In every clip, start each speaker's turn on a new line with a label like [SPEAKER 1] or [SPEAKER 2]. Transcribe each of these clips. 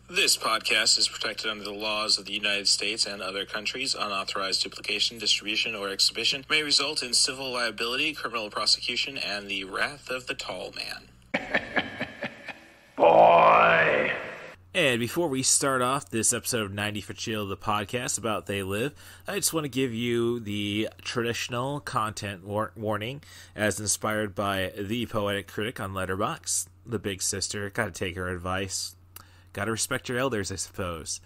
[SPEAKER 1] This podcast is protected under the laws of the United States and other countries. Unauthorized duplication, distribution, or exhibition may result in civil liability, criminal prosecution, and the wrath of the tall man.
[SPEAKER 2] Boy!
[SPEAKER 3] And before we start off this episode of 90ForChill, the podcast about They Live, I just want to give you the traditional content warning as inspired by the Poetic Critic on Letterboxd, the big sister. Gotta take her advice. Gotta respect your elders, I suppose.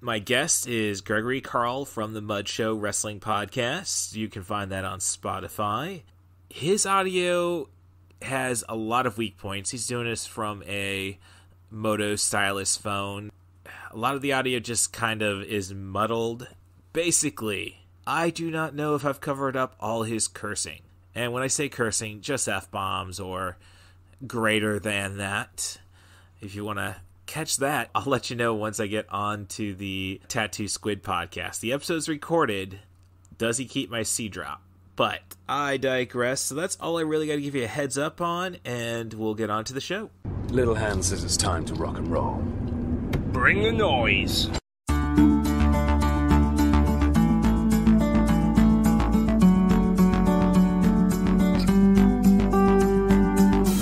[SPEAKER 3] My guest is Gregory Carl from the Mud Show Wrestling Podcast. You can find that on Spotify. His audio has a lot of weak points. He's doing this from a Moto stylus phone. A lot of the audio just kind of is muddled. Basically, I do not know if I've covered up all his cursing. And when I say cursing, just F-bombs or greater than that. If you want to catch that, I'll let you know once I get on to the Tattoo Squid podcast. The episode's recorded. Does he keep my C drop? But I digress. So that's all I really got to give you a heads up on, and we'll get on to the show.
[SPEAKER 2] Little Hand says it's time to rock and roll.
[SPEAKER 4] Bring the noise.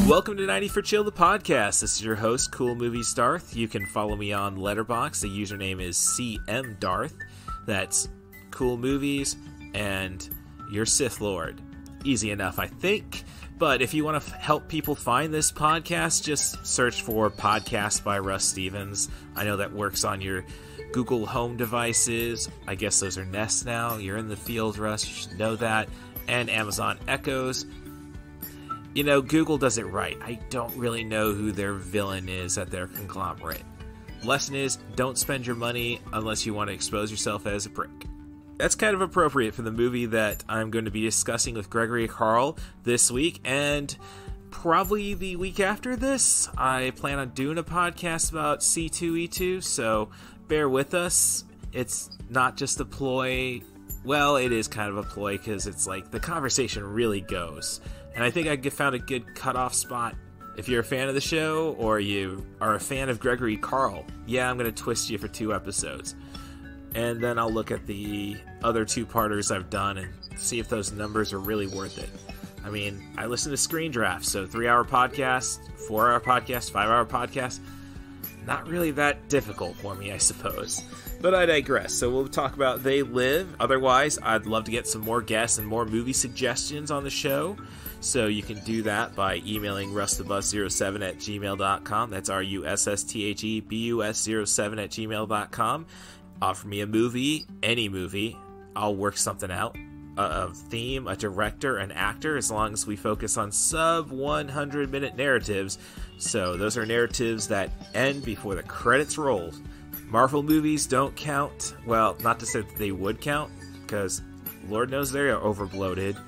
[SPEAKER 3] Welcome to 90ForChill, the podcast. This is your host, Cool Movies Darth. You can follow me on Letterboxd. The username is CM Darth. That's Cool Movies and your Sith Lord. Easy enough, I think. But if you want to help people find this podcast, just search for Podcast by Russ Stevens. I know that works on your Google Home devices. I guess those are Nest now. You're in the field, Russ. You should know that. And Amazon Echoes. You know, Google does it right. I don't really know who their villain is at their conglomerate. Lesson is, don't spend your money unless you want to expose yourself as a prick. That's kind of appropriate for the movie that I'm going to be discussing with Gregory Carl this week, and probably the week after this. I plan on doing a podcast about C2E2, so bear with us. It's not just a ploy. Well, it is kind of a ploy because it's like the conversation really goes. And I think I found a good cutoff spot. If you're a fan of the show or you are a fan of Gregory Carl, yeah, I'm going to twist you for 2 episodes. And then I'll look at the other 2-parters I've done and see if those numbers are really worth it. I mean, I listen to Screen Drafts, so 3-hour podcast, 4-hour podcast, 5-hour podcast. Not really that difficult for me, I suppose. But I digress. So we'll talk about They Live. Otherwise, I'd love to get some more guests and more movie suggestions on the show. So you can do that by emailing rusthebus07@gmail.com. That's RUSSTHEBUS07@gmail.com. Offer me a movie, any movie. I'll work something out. A theme, a director, an actor, as long as we focus on sub-100-minute narratives. So those are narratives that end before the credits roll. Marvel movies don't count. Well, not to say that they would count, because Lord knows they are overbloated.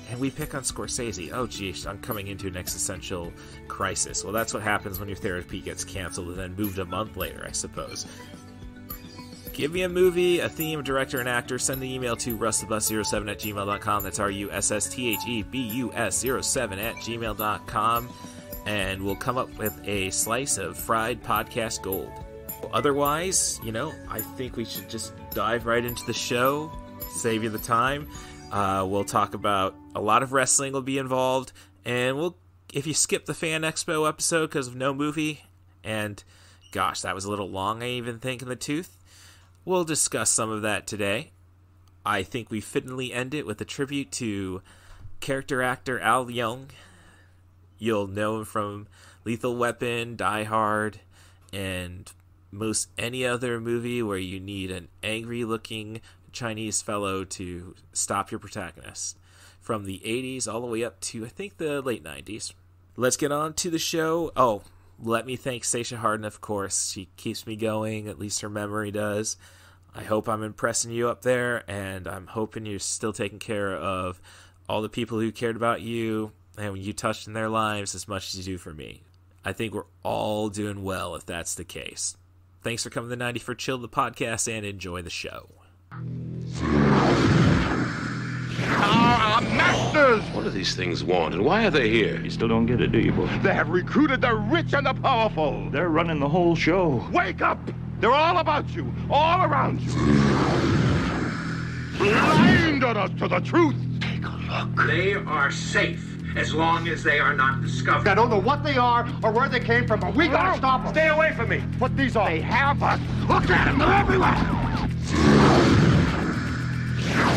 [SPEAKER 3] And we pick on Scorsese. Oh, geez, I'm coming into an existential crisis. Well, that's what happens when your therapy gets canceled and then moved a month later, I suppose. Give me a movie, a theme, a director, an actor. Send the email to rusthebus07@gmail.com. That's RUSSTHEBUS07@gmail.com. And we'll come up with a slice of fried podcast gold. Otherwise, I think we should just dive right into the show. Save you the time. We'll talk about a lot of wrestling will be involved. And if you skip the Fan Expo episode because of no movie, and gosh, that was a little long, I even think, in the tooth. We'll discuss some of that today. I think we fittingly end it with a tribute to character actor Al Young. You'll know him from Lethal Weapon, Die Hard, and most any other movie where you need an angry-looking Chinese fellow to stop your protagonist. From the 80s all the way up to, I think, the late 90s. Let's get on to the show. Oh, let me thank Stacia Harden, of course. She keeps me going, at least her memory does. I hope I'm impressing you up there, and I'm hoping you're still taking care of all the people who cared about you and you touched in their lives as much as you do for me. I think we're all doing well if that's the case. Thanks for coming to 90ForChill, the podcast, and enjoy the show.
[SPEAKER 4] Master
[SPEAKER 5] monsters!
[SPEAKER 6] What do these things want, and why are they here?
[SPEAKER 4] You still don't get it, do you, boy?
[SPEAKER 5] They have recruited the rich and the powerful.
[SPEAKER 4] They're running the whole show.
[SPEAKER 5] Wake up! They're all about you, all around you. Blinded us to the truth.
[SPEAKER 6] Take a look.
[SPEAKER 7] They are safe as long as they are not discovered.
[SPEAKER 5] I don't know what they are or where they came from, but we gotta stop them.
[SPEAKER 4] Stay away from me.
[SPEAKER 5] What these are? They have us. Look at them, they're everywhere.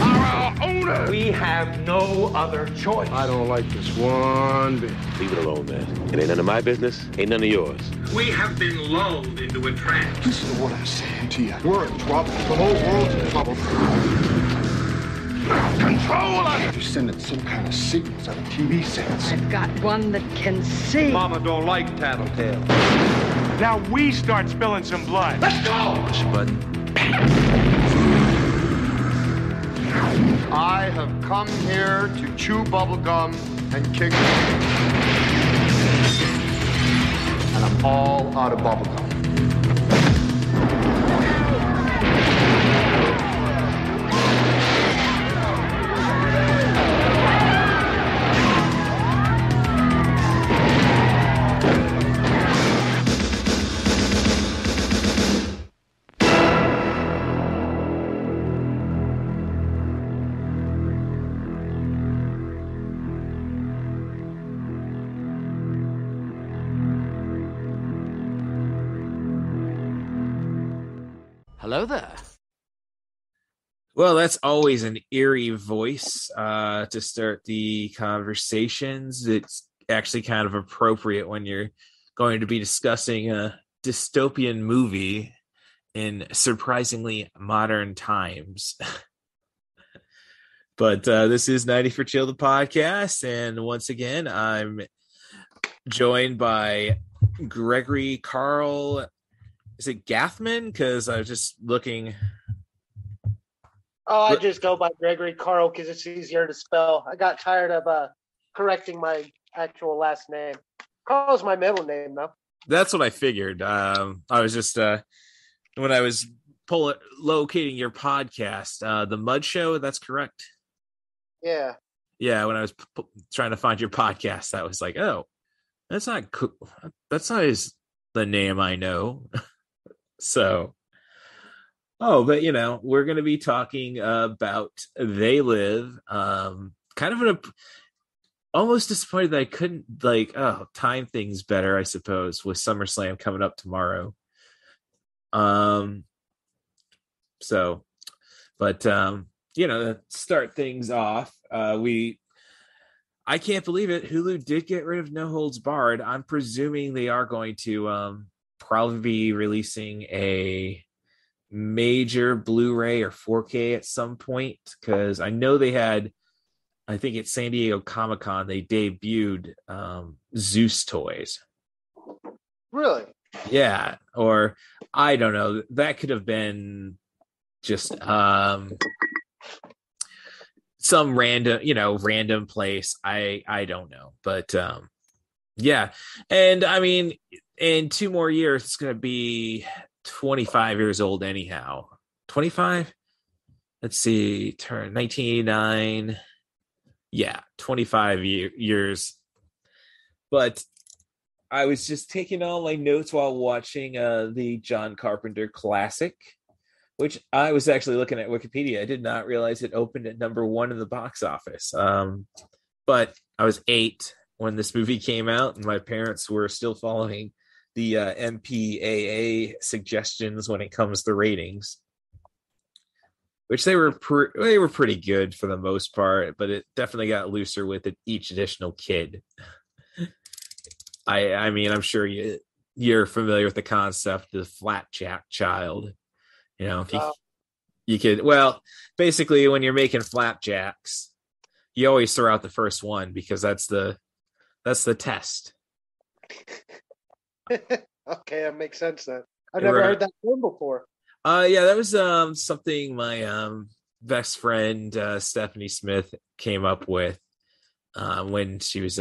[SPEAKER 5] Our owners.
[SPEAKER 7] We have no other choice.
[SPEAKER 5] I don't like this one bit.
[SPEAKER 6] Leave it alone, man. It ain't none of my business, ain't none of yours.
[SPEAKER 7] We have been lulled into a trance.
[SPEAKER 5] Listen to what I'm saying to you. We're in trouble. The whole world's in trouble. Control us! You're sending some kind of signals out of TV sets.
[SPEAKER 8] I've got one that can see.
[SPEAKER 4] Mama don't like tattletale. Now we start spilling some blood.
[SPEAKER 5] Let's go!
[SPEAKER 6] Push a button.
[SPEAKER 5] I have come here to chew bubblegum and kick. And I'm all out of bubblegum.
[SPEAKER 9] Hello there.
[SPEAKER 3] Well, that's always an eerie voice to start the conversations. It's actually kind of appropriate when you're going to be discussing a dystopian movie in surprisingly modern times. But this is 90 for Chill, the podcast. And once again, I'm joined by Gregory Carl. Is it Gathman? Because I was just looking.
[SPEAKER 10] Oh, I just go by Gregory Carl because it's easier to spell. I got tired of correcting my actual last name. Carl's my middle name, though.
[SPEAKER 3] That's what I figured. I was just when I was locating your podcast, the Mud Show. That's correct.
[SPEAKER 10] Yeah.
[SPEAKER 3] Yeah. When I was trying to find your podcast, I was like, oh, that's not cool. That's not the name I know. So, but we're going to be talking about They Live. Kind of almost disappointed that I couldn't time things better, I suppose, with SummerSlam coming up tomorrow. To start things off, I can't believe it. Hulu did get rid of No Holds Barred. I'm presuming they are going to probably be releasing a major Blu-ray or 4K at some point, because I know they had, I think at San Diego Comic-Con, they debuted Zeus toys.
[SPEAKER 10] Really?
[SPEAKER 3] Yeah, or I don't know. That could have been just some random place. I don't know, but yeah. And I mean, in 2 more years, it's going to be 25 years old anyhow. 25? Let's see, turn 1989. Yeah, 25 years. But I was just taking all my notes while watching the John Carpenter classic, which I was actually looking at Wikipedia. I did not realize it opened at #1 in the box office. But I was 8 when this movie came out, and my parents were still following the MPAA suggestions when it comes to ratings, which they were pretty good for the most part, but it definitely got looser with each additional kid. I mean, I'm sure you're familiar with the concept of the flat child. If you could, well, basically when you're making flapjacks, you always throw out the first one because that's the test.
[SPEAKER 10] Okay, that makes sense then. I've never heard that term before.
[SPEAKER 3] Yeah, that was something my best friend Stephanie Smith came up with when she was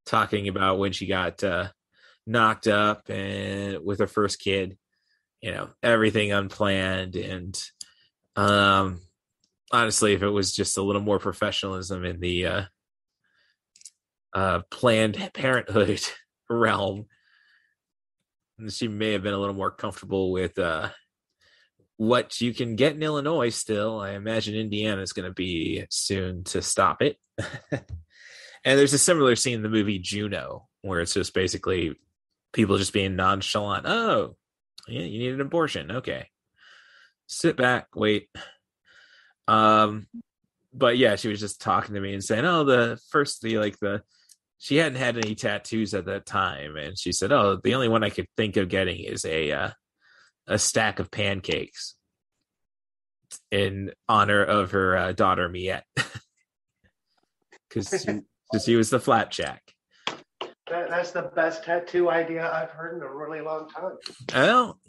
[SPEAKER 3] talking about when she got knocked up and with her first kid. Everything unplanned, and honestly, if it was just a little more professionalism in the Planned Parenthood realm, she may have been a little more comfortable with what you can get in Illinois still. I imagine Indiana is going to be soon to stop it. And there's a similar scene in the movie Juno, where it's just basically people just being nonchalant. Oh, yeah, you need an abortion. Okay. Sit back, wait. But yeah, she was just talking to me and saying, oh, she hadn't had any tattoos at that time. And she said, oh, the only one I could think of getting is a stack of pancakes in honor of her daughter, Miette. Because she was the flapjack.
[SPEAKER 10] That's the best tattoo idea I've heard in a really long time.
[SPEAKER 3] Well,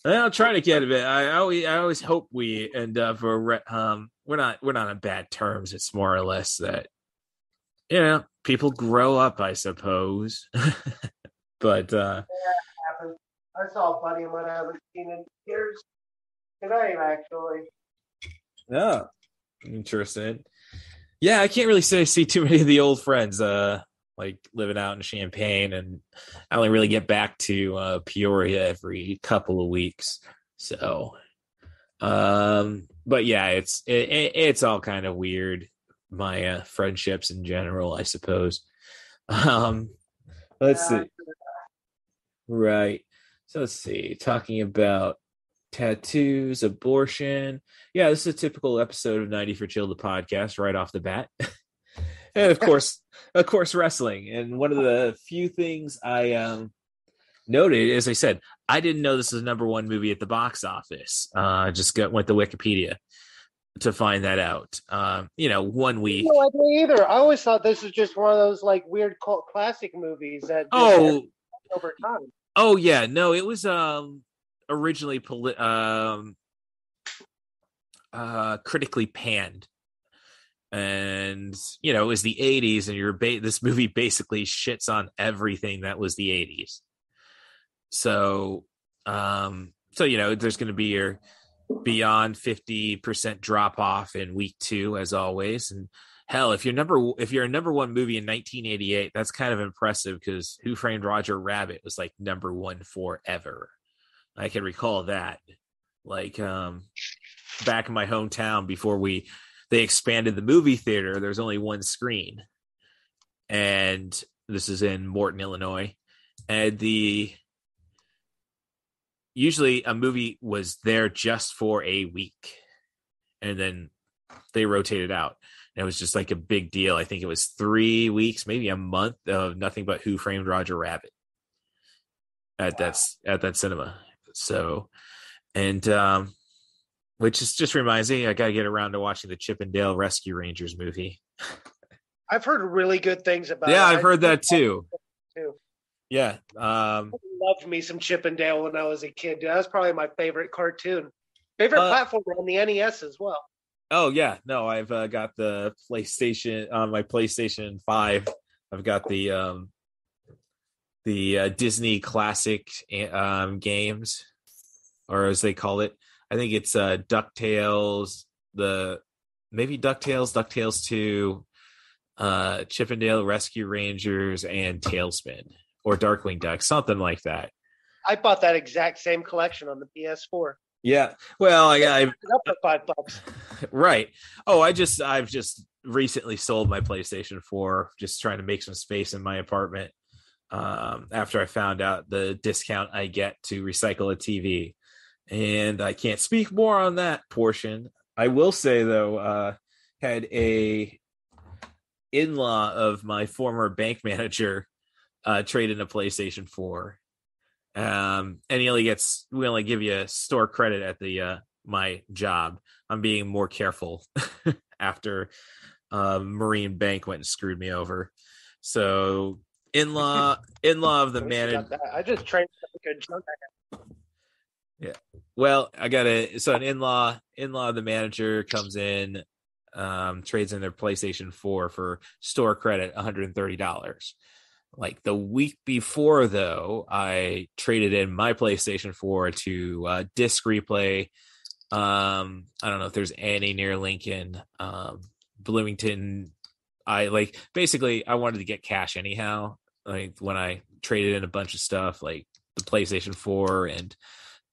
[SPEAKER 3] I'll try to get a bit. I always hope we end up we're not on bad terms. It's more or less that people grow up, I suppose. But
[SPEAKER 10] yeah, I saw a buddy of mine I haven't seen in years today, actually.
[SPEAKER 3] Yeah, interesting. Yeah, I can't really say I see too many of the old friends. Like living out in Champaign, and I only really get back to Peoria every couple of weeks. So, but yeah, it's all kind of weird. My friendships in general, I suppose. Let's see. Right. So let's see. Talking about tattoos, abortion. Yeah, this is a typical episode of 90 for Chill, the podcast, right off the bat. And of course, wrestling. And one of the few things I noted, as I said, I didn't know this was the #1 movie at the box office. Went to Wikipedia to find that out. 1 week.
[SPEAKER 10] No idea either. I always thought this was just one of those like weird cult classic movies that over time.
[SPEAKER 3] Oh yeah, no, it was originally critically panned. And it was the 80s, and this movie basically shits on everything that was the 80s. So there's going to be your beyond 50% drop off in week 2, as always. And hell, if you're a #1 movie in 1988, that's kind of impressive, because Who Framed Roger Rabbit was like #1 forever. I can recall that, like back in my hometown before they expanded the movie theater. There's only one screen, and this is in Morton, Illinois. And usually a movie was there just for a week, and then they rotated out. And it was just like a big deal. I think it was 3 weeks, maybe a month of nothing but Who Framed Roger Rabbit at that cinema. So, and which just reminds me, I got to get around to watching the Chip 'n Dale Rescue Rangers movie.
[SPEAKER 10] I've heard really good things about it.
[SPEAKER 3] Yeah, I've heard that too. Yeah.
[SPEAKER 10] I loved me some Chip 'n Dale when I was a kid. That was probably my favorite cartoon. Favorite platform on the NES as well.
[SPEAKER 3] Oh, yeah. No, I've got the PlayStation on my PlayStation 5. I've got the Disney classic games, or as they call it. I think it's DuckTales, DuckTales 2, Chip 'n Dale Rescue Rangers, and Tailspin, or Darkwing Duck, something like that.
[SPEAKER 10] I bought that exact same collection on the PS4.
[SPEAKER 3] Yeah, well, I
[SPEAKER 10] up for $5.
[SPEAKER 3] Right. Oh, I've just recently sold my PlayStation 4, just trying to make some space in my apartment. After I found out the discount I get to recycle a TV. And I can't speak more on that portion. I will say, though, had a in-law of my former bank manager trade in a PlayStation 4. And we only give you store credit at the my job. I'm being more careful after Marine Bank went and screwed me over. So in-law of the manager.
[SPEAKER 10] I just traded a good chunk.
[SPEAKER 3] Yeah. Well, an in-law of the manager comes in, trades in their PlayStation 4 for store credit, $130. Like the week before, though, I traded in my PlayStation 4 to disc replay I don't know if there's any near Lincoln. Bloomington. I wanted to get cash anyhow. Like when I traded in a bunch of stuff, like the PlayStation 4 and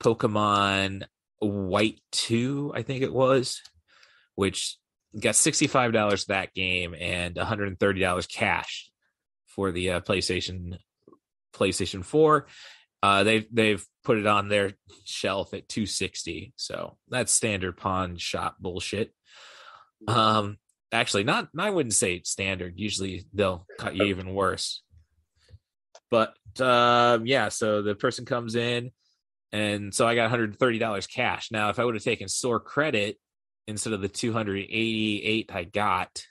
[SPEAKER 3] Pokemon White 2, I think it was, which got $65 that game and $130 cash for the PlayStation 4. They've put it on their shelf at $260, so that's standard pawn shop bullshit. Actually, not I wouldn't say standard. Usually they'll cut you even worse. But yeah, so the person comes in, and so I got $130 cash. Now, if I would have taken store credit instead of the $288 I got,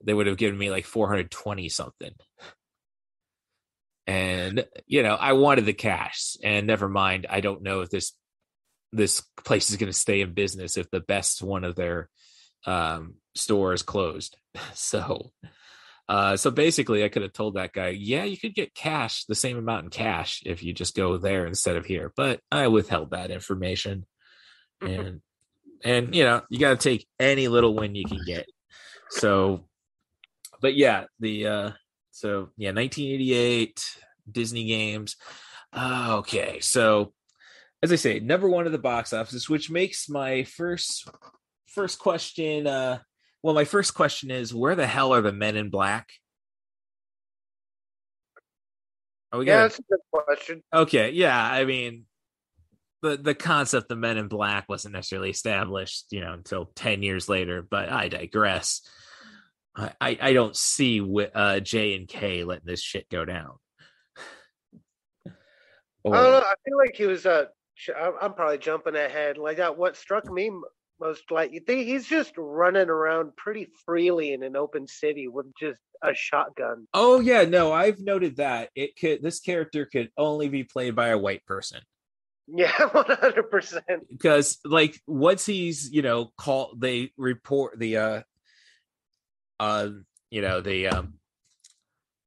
[SPEAKER 3] they would have given me like $420 something. And I wanted the cash, and never mind. I don't know if this place is going to stay in business if the best one of their stores closed. So basically I could have told that guy, yeah, you could get cash, the same amount in cash if you just go there instead of here. But I withheld that information. And you got to take any little win you can get. So, but yeah, 1988 Disney games. Okay. So as I say, number one at the box office, which makes my first question. My first question is, where the hell are the Men in Black?
[SPEAKER 10] That's a good question.
[SPEAKER 3] Okay, yeah. I mean, the concept of Men in Black wasn't necessarily established, until 10 years later. But I digress. I don't see J and K letting this shit go down.
[SPEAKER 10] I don't know. I feel like he was. I'm probably jumping ahead. Like that. What struck me most, like, you think he's just running around pretty freely in an open city with just a shotgun.
[SPEAKER 3] Oh yeah, no, I've noted that this character could only be played by a white person.
[SPEAKER 10] Yeah, 100%.
[SPEAKER 3] Because like once he's called, they report the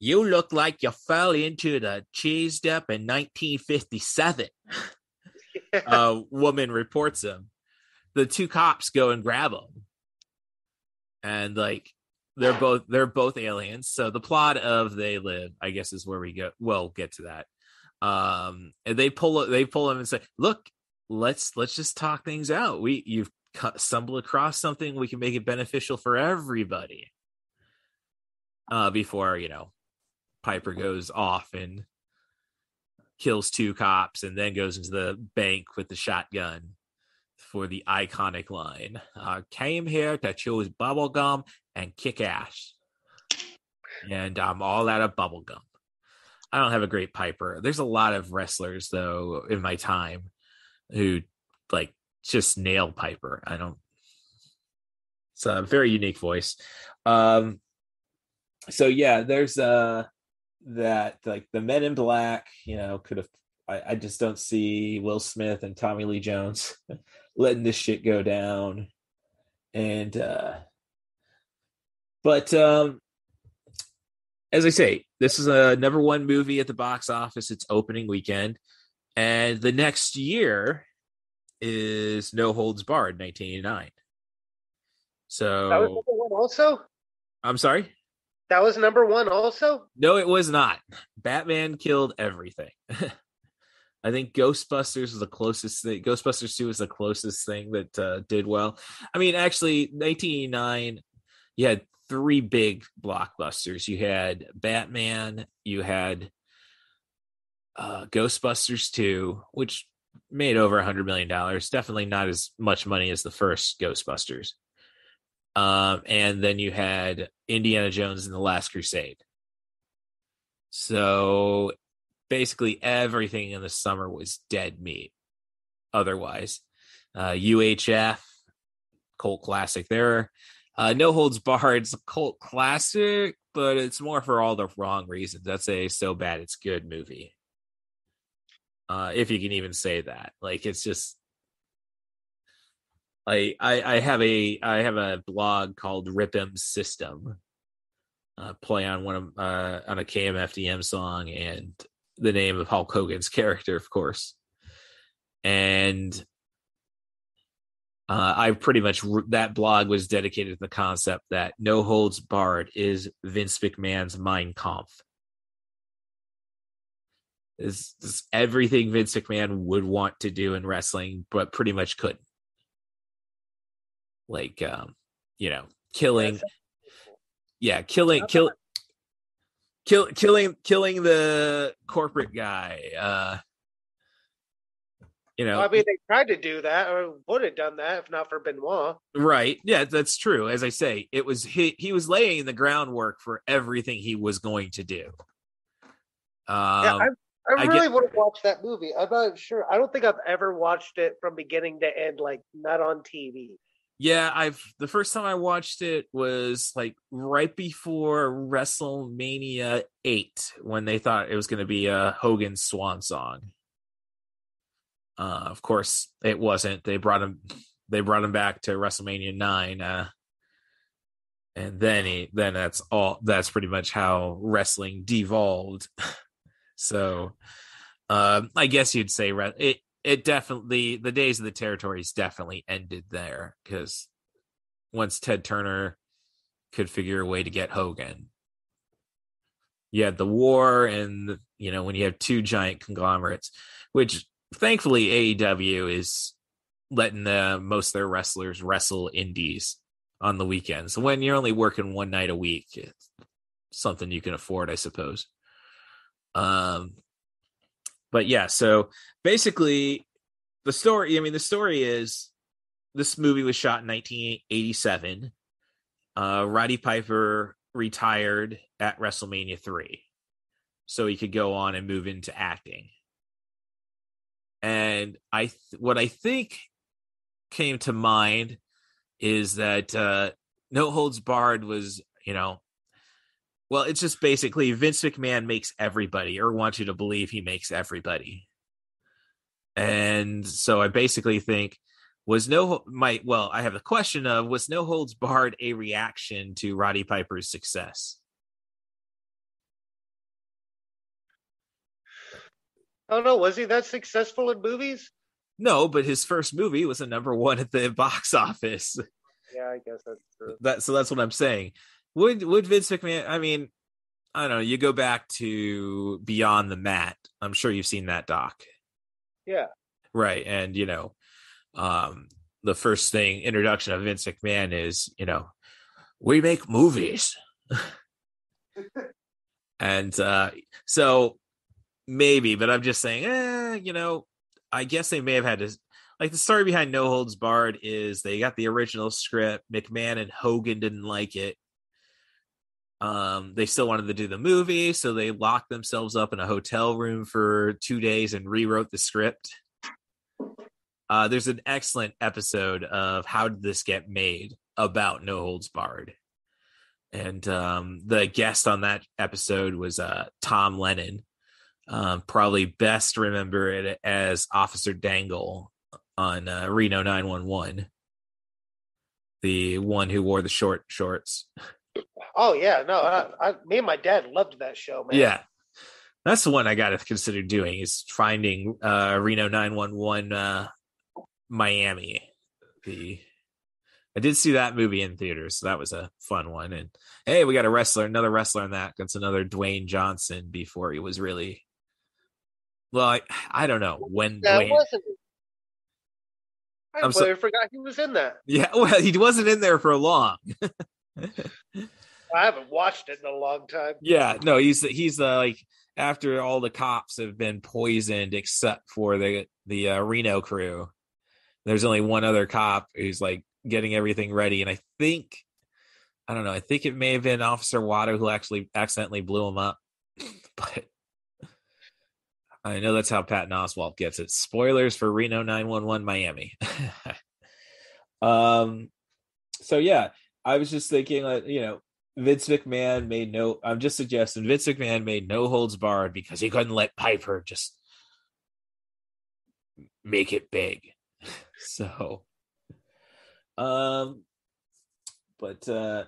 [SPEAKER 3] you look like you fell into the cheese dip in 1957. Yeah. Woman reports him. The two cops go and grab him, and like they're both aliens. So the plot of They Live, I guess, is where we go. We'll get to that. And they pull him and say, "Look, let's just talk things out. You've stumbled across something. We can make it beneficial for everybody." Before Piper goes off and kills two cops, and then goes into the bank with the shotgun for the iconic line, "Came here to choose bubblegum and kick ass. And I'm all out of bubblegum." I don't have a great Piper. There's a lot of wrestlers, though, in my time who like just nail Piper. It's a very unique voice. So yeah, there's that, like the Men in Black, could have. I just don't see Will Smith and Tommy Lee Jones letting this shit go down. And but as I say, this is a number one movie at the box office. It's opening weekend, and the next year is No Holds Barred, 1989. So
[SPEAKER 10] that was number one also?
[SPEAKER 3] I'm sorry?
[SPEAKER 10] That was number one also?
[SPEAKER 3] No, it was not. Batman killed everything. I think Ghostbusters was the closest thing. Ghostbusters 2 was the closest thing that did well. I mean, actually, 1989, you had three big blockbusters. You had Batman, you had Ghostbusters 2, which made over $100 million. Definitely not as much money as the first Ghostbusters. And then you had Indiana Jones and the Last Crusade. So basically everything in the summer was dead meat. Otherwise, UHF, cult classic there. No Holds Barred's a cult classic, but it's more for all the wrong reasons. That's a so bad it's good movie. If you can even say that. Like, it's just, I have a blog called Rip'em's System, play on on a KMFDM song and the name of Hulk Hogan's character, of course. And I pretty much that blog was dedicated to the concept that No Holds Barred is Vince McMahon's Mein Kampf. Is everything Vince McMahon would want to do in wrestling, but pretty much couldn't. Like, killing the corporate guy.
[SPEAKER 10] I mean, they tried to do that, or would have done that if not for Benoit.
[SPEAKER 3] Right? Yeah, that's true. As I say, it was he was laying the groundwork for everything he was going to do.
[SPEAKER 10] I really want to watch that movie. I'm not sure. I don't think I've ever watched it from beginning to end, like not on TV.
[SPEAKER 3] Yeah, the first time I watched it was like right before WrestleMania 8, when they thought it was going to be a Hogan swan song. Of course, it wasn't. They brought him back to WrestleMania 9, and then that's pretty much how wrestling devolved. So, I guess you'd say it definitely, the days of the territories definitely ended there, because once Ted Turner could figure a way to get Hogan, you had the war, and when you have two giant conglomerates, which thankfully AEW is letting most of their wrestlers wrestle indies on the weekends. So when you're only working one night a week, it's something you can afford, I suppose. But yeah, so basically the story is this movie was shot in 1987. Roddy Piper retired at WrestleMania 3, so he could go on and move into acting. And what I think came to mind is that No Holds Barred was, well, it's just basically Vince McMahon makes everybody, or wants you to believe he makes everybody. And so I basically think I have the question of, was No Holds Barred a reaction to Roddy Piper's success?
[SPEAKER 10] I don't know. Was he that successful in movies?
[SPEAKER 3] No, but his first movie was a #1 at the box office.
[SPEAKER 10] Yeah, I guess that's true.
[SPEAKER 3] So that's what I'm saying. Would Vince McMahon? I mean, I don't know. You go back to Beyond the Mat. I'm sure you've seen that doc.
[SPEAKER 10] Yeah.
[SPEAKER 3] Right, and the first introduction of Vince McMahon is, we make movies, and so maybe, but I'm just saying, I guess they may have had to. Like, the story behind No Holds Barred is they got the original script. McMahon and Hogan didn't like it. They still wanted to do the movie, so they locked themselves up in a hotel room for 2 days and rewrote the script. There's an excellent episode of How Did This Get Made about No Holds Barred. And the guest on that episode was Tom Lennon. Probably best remember it as Officer Dangle on Reno 911. The one who wore the short shorts.
[SPEAKER 10] Oh, yeah. No, me and my dad loved that show, man.
[SPEAKER 3] Yeah. That's the one I got to consider doing, is finding Reno 911 Miami. I did see that movie in theaters, so that was a fun one. And hey, we got another wrestler in that. That's another Dwayne Johnson before he was really. Well, I don't know when.
[SPEAKER 10] That
[SPEAKER 3] Dwayne...
[SPEAKER 10] wasn't. I forgot he was in that.
[SPEAKER 3] Yeah, well, he wasn't in there for long.
[SPEAKER 10] I haven't watched it in a long time.
[SPEAKER 3] Yeah, no, he's like, after all the cops have been poisoned except for the Reno crew, there's only one other cop who's like getting everything ready, and I think it may have been Officer Watto who actually accidentally blew him up, but I know that's how Patton Oswalt gets it. Spoilers for Reno 911 Miami. So yeah, I was just thinking, Vince McMahon made I'm just suggesting Vince McMahon made No Holds Barred because he couldn't let Piper just make it big. So, but
[SPEAKER 10] I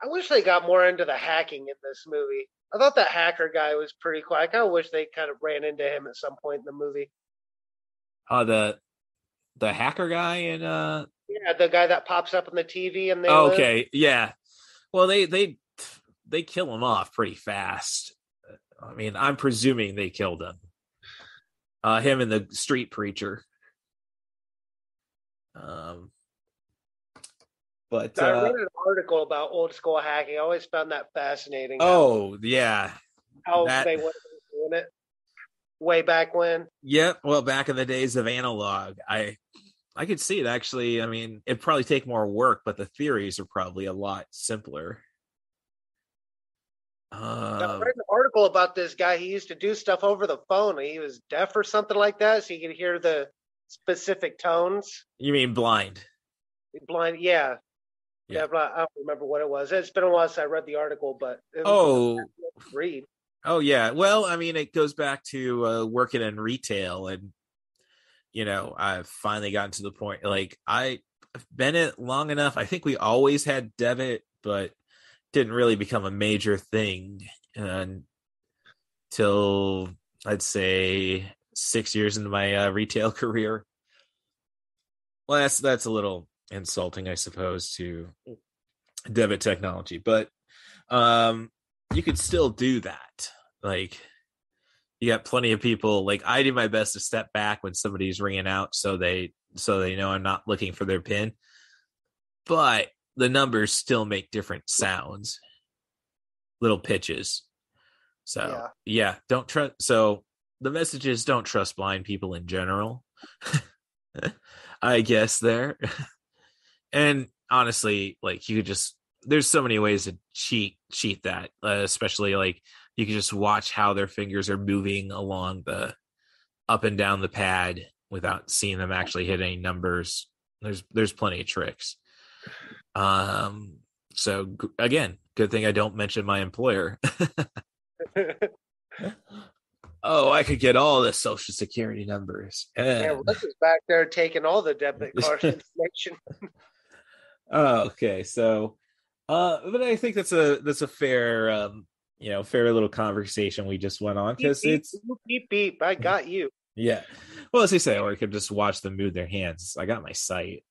[SPEAKER 10] wish they got more into the hacking in this movie. I thought that hacker guy was pretty cool. I kind of wish they kind of ran into him at some point in the movie.
[SPEAKER 3] The the hacker guy and
[SPEAKER 10] Yeah, the guy that pops up on the TV and they
[SPEAKER 3] okay, yeah. Well, they kill him off pretty fast. I mean, I'm presuming they killed him. Him and the street preacher. But
[SPEAKER 10] I read an article about old school hacking. I always found that fascinating.
[SPEAKER 3] Oh, yeah.
[SPEAKER 10] How they were doing it way back when.
[SPEAKER 3] Yep. Well, back in the days of analog, I could see it actually. I mean, it'd probably take more work, but the theories are probably a lot simpler.
[SPEAKER 10] I read an article about this guy. He used to do stuff over the phone. He was deaf or something like that, so he could hear the specific tones.
[SPEAKER 3] You mean blind?
[SPEAKER 10] Blind, yeah. Yeah, but I don't remember what it was. It's been a while since I read the article, but read.
[SPEAKER 3] Oh yeah. Well, I mean, it goes back to working in retail, and I've finally gotten to the point. Like I've been it long enough. I think we always had debit, but didn't really become a major thing until I'd say 6 years into my retail career. Well, that's a little insulting, I suppose, to debit technology, but you could still do that. Like, you got plenty of people. Like, I do my best to step back when somebody's ringing out, so they know I'm not looking for their PIN. But the numbers still make different sounds, little pitches. So yeah don't trust. So the message is, don't trust blind people in general. I guess there. And honestly, like, you could just, there's so many ways to cheat that, especially like you can just watch how their fingers are moving along the up and down the pad without seeing them actually hit any numbers. There's plenty of tricks. So again, good thing I don't mention my employer. Oh, I could get all the social security numbers.
[SPEAKER 10] Yeah, Russ is back there taking all the debit card information.
[SPEAKER 3] Oh, okay. So, but I think that's a fair, fair little conversation we just went on, because it's
[SPEAKER 10] beep beep. I got you.
[SPEAKER 3] Yeah. Well, as they say, or I could just watch them move their hands. I got my sight.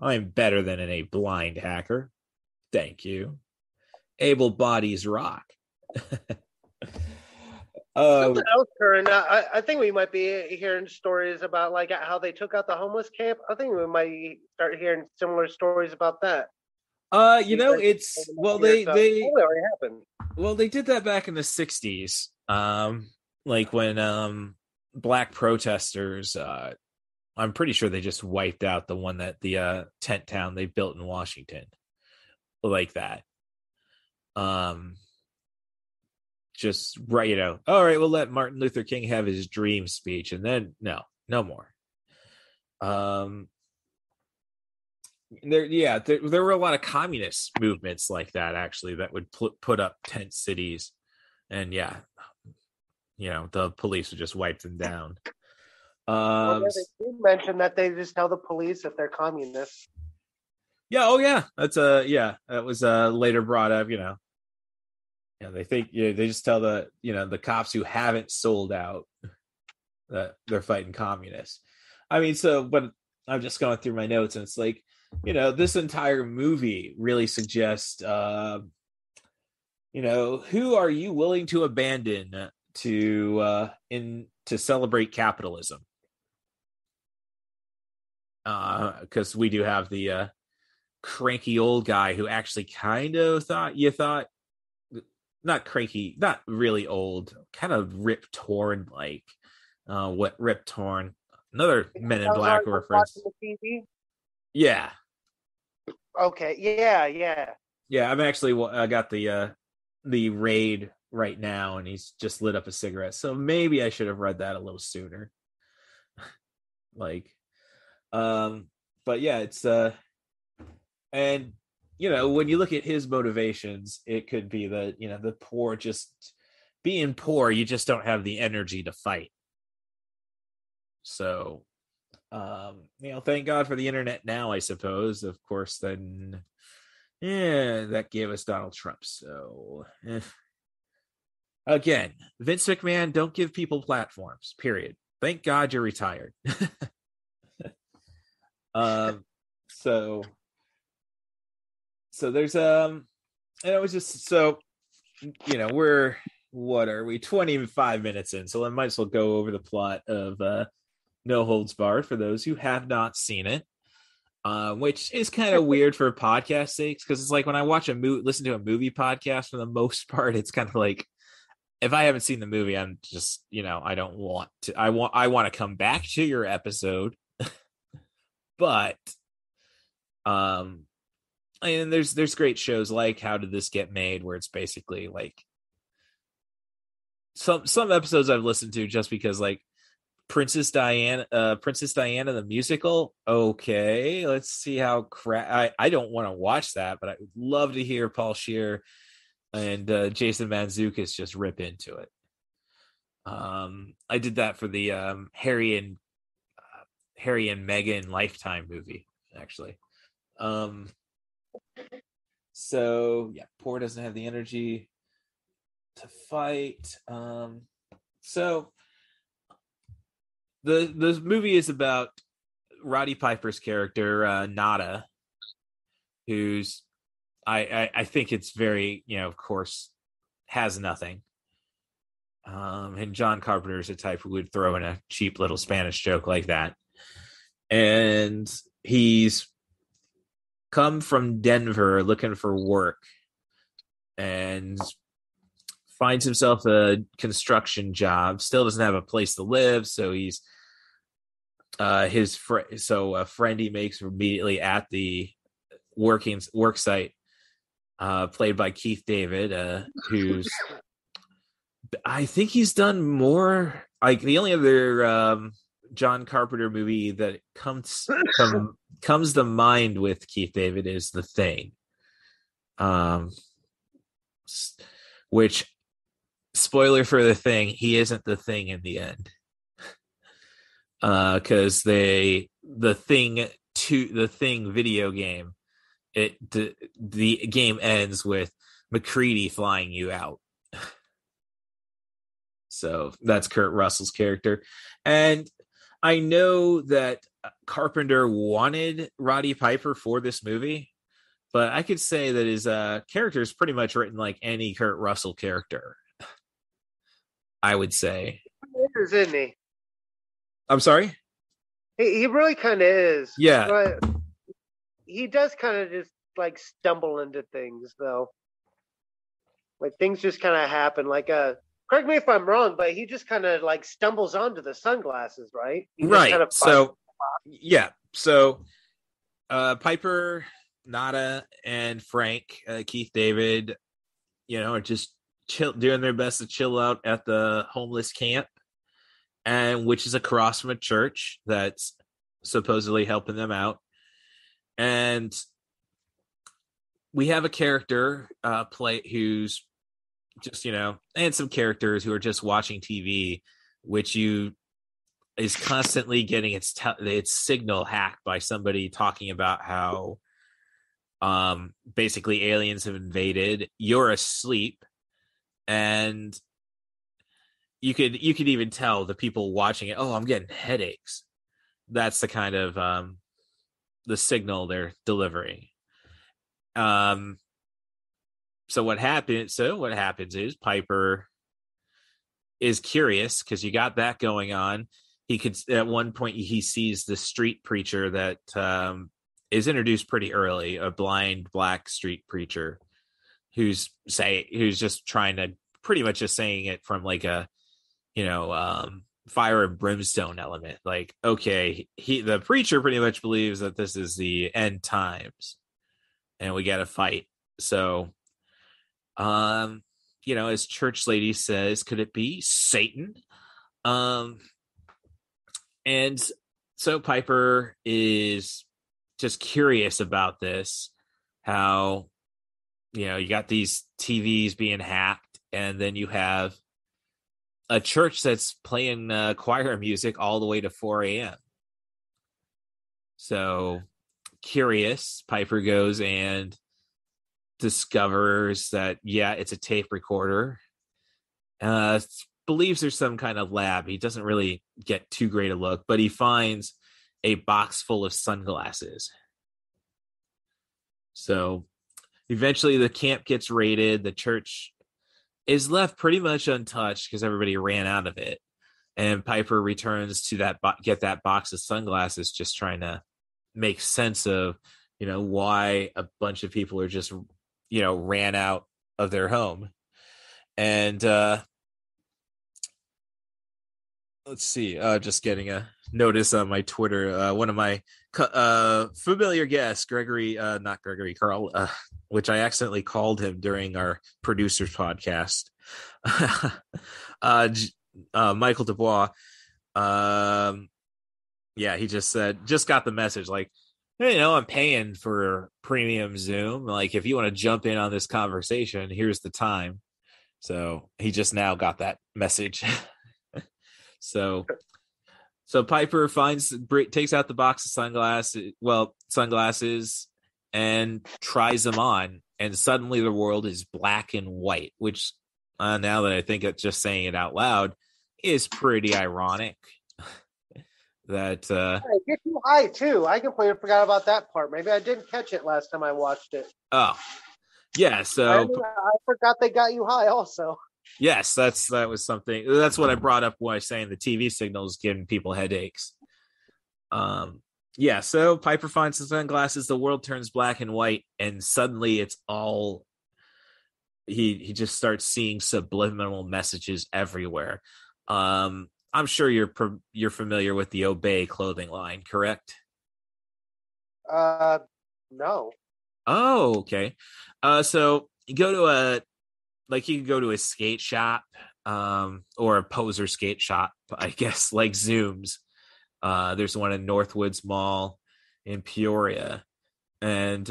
[SPEAKER 3] I'm better than a blind hacker. Thank you. Able bodies rock.
[SPEAKER 10] Something else, Curran. I think we might be hearing stories about like how they took out the homeless camp. I think we might start hearing similar stories about that.
[SPEAKER 3] It's they
[SPEAKER 10] already happened.
[SPEAKER 3] Well, they did that back in the 60s. Like when black protesters. I'm pretty sure they just wiped out the one that the tent town they built in Washington, like that. Just right, all right, we'll let Martin Luther King have his dream speech, and then no more. There were a lot of communist movements like that, actually, that would put up tent cities, and the police would just wipe them down.
[SPEAKER 10] They do mention that they just tell the police if they're communists.
[SPEAKER 3] Yeah. Oh yeah. That was later brought up. They think they just tell the cops who haven't sold out that they're fighting communists. I mean, but I'm just going through my notes, and it's like, this entire movie really suggests, who are you willing to abandon to celebrate capitalism? Because we do have the cranky old guy who actually kind of thought not cranky, not really old, kind of Rip Torn, like what Rip Torn, another Men in Black reference. Yeah.
[SPEAKER 10] Okay. Yeah.
[SPEAKER 3] I'm actually, I got the Raid right now, and he's just lit up a cigarette, so maybe I should have read that a little sooner. But yeah, it's and when you look at his motivations, it could be that the poor, just being poor, you just don't have the energy to fight. So thank God for the internet now, I suppose. Of course, then that gave us Donald Trump. So again, Vince McMahon, don't give people platforms, period. Thank God you're retired. So there's and it was just so we're what are we 25 minutes in, so I might as well go over the plot of No Holds Barred for those who have not seen it, which is kind of weird for podcast sakes, because it's like when I watch listen to a movie podcast, for the most part it's kind of like, if I haven't seen the movie, I'm just I don't want to. I want to come back to your episode, but and there's great shows like How Did This Get Made, where it's basically like some episodes I've listened to just because, like, Princess Diana the musical. Okay, let's see how I don't want to watch that, but I would love to hear Paul Scheer and Jason Mantzoukas just rip into it. I did that for the Harry and Meghan Lifetime movie, actually. So yeah, Poor doesn't have the energy to fight. So the movie is about Roddy Piper's character, Nada, who's I think it's very, of course, has nothing. And John Carpenter is the type who would throw in a cheap little Spanish joke like that. And he's come from Denver looking for work and finds himself a construction job, still doesn't have a place to live. So he's a friend he makes immediately at the work site, played by Keith David, who's, I think he's done more, like the only other John Carpenter movie that comes to mind with Keith David is The Thing, which, spoiler for The Thing, he isn't the Thing in the end, because the Thing video game, the game ends with McCready flying you out. So that's Kurt Russell's character. And I know that Carpenter wanted Roddy Piper for this movie, but I could say that his character is pretty much written like any Kurt Russell character, I would say.
[SPEAKER 10] Isn't he?
[SPEAKER 3] I'm sorry?
[SPEAKER 10] He really kind of is.
[SPEAKER 3] Yeah.
[SPEAKER 10] But he does kind of just like stumble into things, though. Like things just kind of happen. Like, correct me if I'm wrong, but he just kind of like stumbles onto the sunglasses, right?
[SPEAKER 3] Right. Kind of so, yeah. So, Piper, Nada, and Frank, Keith David, are just doing their best to chill out at the homeless camp, and which is across from a church that's supposedly helping them out. And we have a character who's just, and some characters who are just watching TV, which is constantly getting its signal hacked by somebody talking about how basically aliens have invaded. You're asleep, and you could even tell the people watching it, oh, I'm getting headaches. That's the kind of the signal they're delivering. So what happens is Piper is curious, because you got that going on. He could, at one point, he sees the street preacher that is introduced pretty early, a blind black street preacher who's just trying to, pretty much just saying it from like a, fire and brimstone element. Like, okay, the preacher pretty much believes that this is the end times and we got to fight. So, as church lady says, could it be Satan? And so Piper is just curious about this, how, you got these TVs being hacked, and then you have a church that's playing choir music all the way to 4 a.m. So curious, Piper goes and discovers that, it's a tape recorder. Believes there's some kind of lab. He doesn't really get too great a look, but he finds a box full of sunglasses. So eventually the camp gets raided. The church is left pretty much untouched because everybody ran out of it. And Piper returns to get that box of sunglasses, just trying to make sense of, why a bunch of people are just, ran out of their home. And let's see, just getting a notice on my Twitter. One of my familiar guests, not Gregory Carl, which I accidentally called him during our producers podcast. Michael Dubois, he just got the message like, hey, I'm paying for premium Zoom. Like, if you want to jump in on this conversation, here's the time. So he just now got that message. So Piper takes out the box of sunglasses and tries them on, and suddenly the world is black and white, which now that I think it's just saying it out loud is pretty ironic. That
[SPEAKER 10] it gets you high too. I completely forgot about that part. Maybe I didn't catch it last time I watched it.
[SPEAKER 3] Oh, yeah. So
[SPEAKER 10] I forgot they got you high also.
[SPEAKER 3] Yes, that was something. That's what I brought up when I was saying the TV signal is giving people headaches. So Piper finds the sunglasses, the world turns black and white, and suddenly it's all he just starts seeing subliminal messages everywhere. I'm sure you're familiar with the Obey clothing line, correct?
[SPEAKER 10] No.
[SPEAKER 3] Oh, okay. So you go to you can go to a skate shop, or a poser skate shop, I guess, like Zoom's. There's one in Northwoods Mall in Peoria, and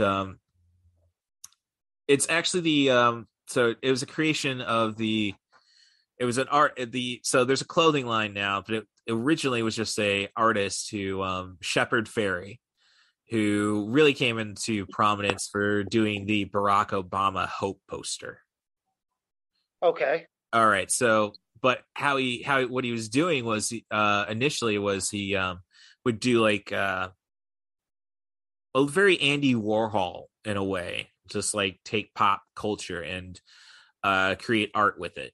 [SPEAKER 3] it's actually so it was a creation of it was an art so there's a clothing line now, but it originally was just a artist who Shepard Fairey, who really came into prominence for doing the Barack Obama Hope poster.
[SPEAKER 10] Okay. All
[SPEAKER 3] right. So, but what he was doing was initially was he would do like a very Andy Warhol in a way, just like take pop culture and create art with it.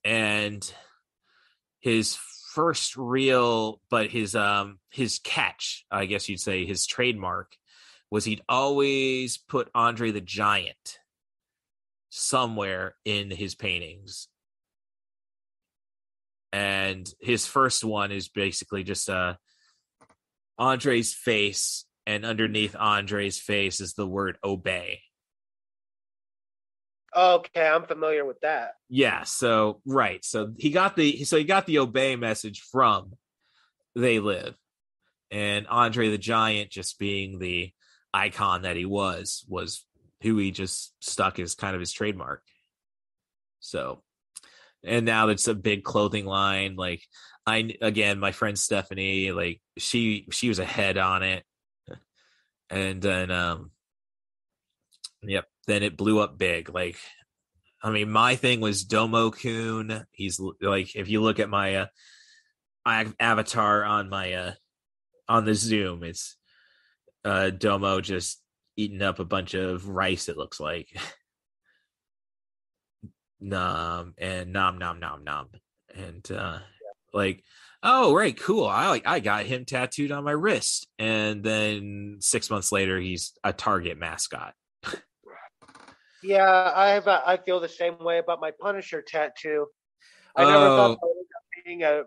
[SPEAKER 3] And his first real, but his catch, I guess you'd say, his trademark was he'd always put Andre the Giant somewhere in his paintings. And his first one is basically just Andre's face, and underneath Andre's face is the word obey.
[SPEAKER 10] Okay, I'm familiar with that.
[SPEAKER 3] Yeah, so right. So he got the obey message from They Live. And Andre the Giant, just being the icon that he was who he just stuck as kind of his trademark. So, and now it's a big clothing line. Like my friend Stephanie, like she was ahead on it. And then then it blew up big. Like, I mean, my thing was Domo Kun. He's like, if you look at my avatar on my on the Zoom, it's Domo just eating up a bunch of rice, it looks like. Nom and nom nom nom nom. And like, oh right, cool. I got him tattooed on my wrist. And then 6 months later, he's a Target mascot.
[SPEAKER 10] Yeah, I feel the same way about my Punisher tattoo. I never thought that was being a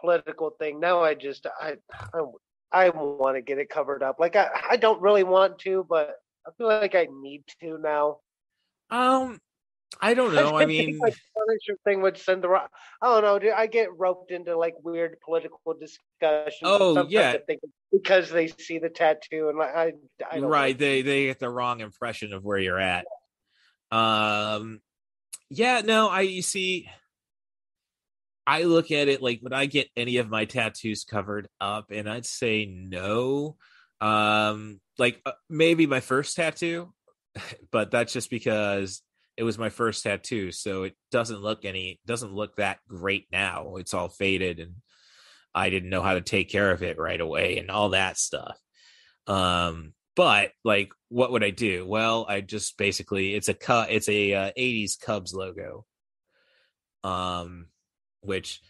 [SPEAKER 10] political thing. Now I want to get it covered up. Like I don't really want to, but I feel like I need to now.
[SPEAKER 3] I don't know. I mean,
[SPEAKER 10] like Punisher thing would send the. I don't know. Dude, I get roped into like weird political discussions.
[SPEAKER 3] Oh yeah,
[SPEAKER 10] because they see the tattoo and like I don't
[SPEAKER 3] right. They get the wrong impression of where you're at. Yeah. No. You see. I look at it like, would I get any of my tattoos covered up? And I'd say no. Maybe my first tattoo, but that's just because it was my first tattoo, so it doesn't look that great now. It's all faded, and I didn't know how to take care of it right away and all that stuff. But like, what would I do? Well, I just basically, it's a 80s Cubs logo, which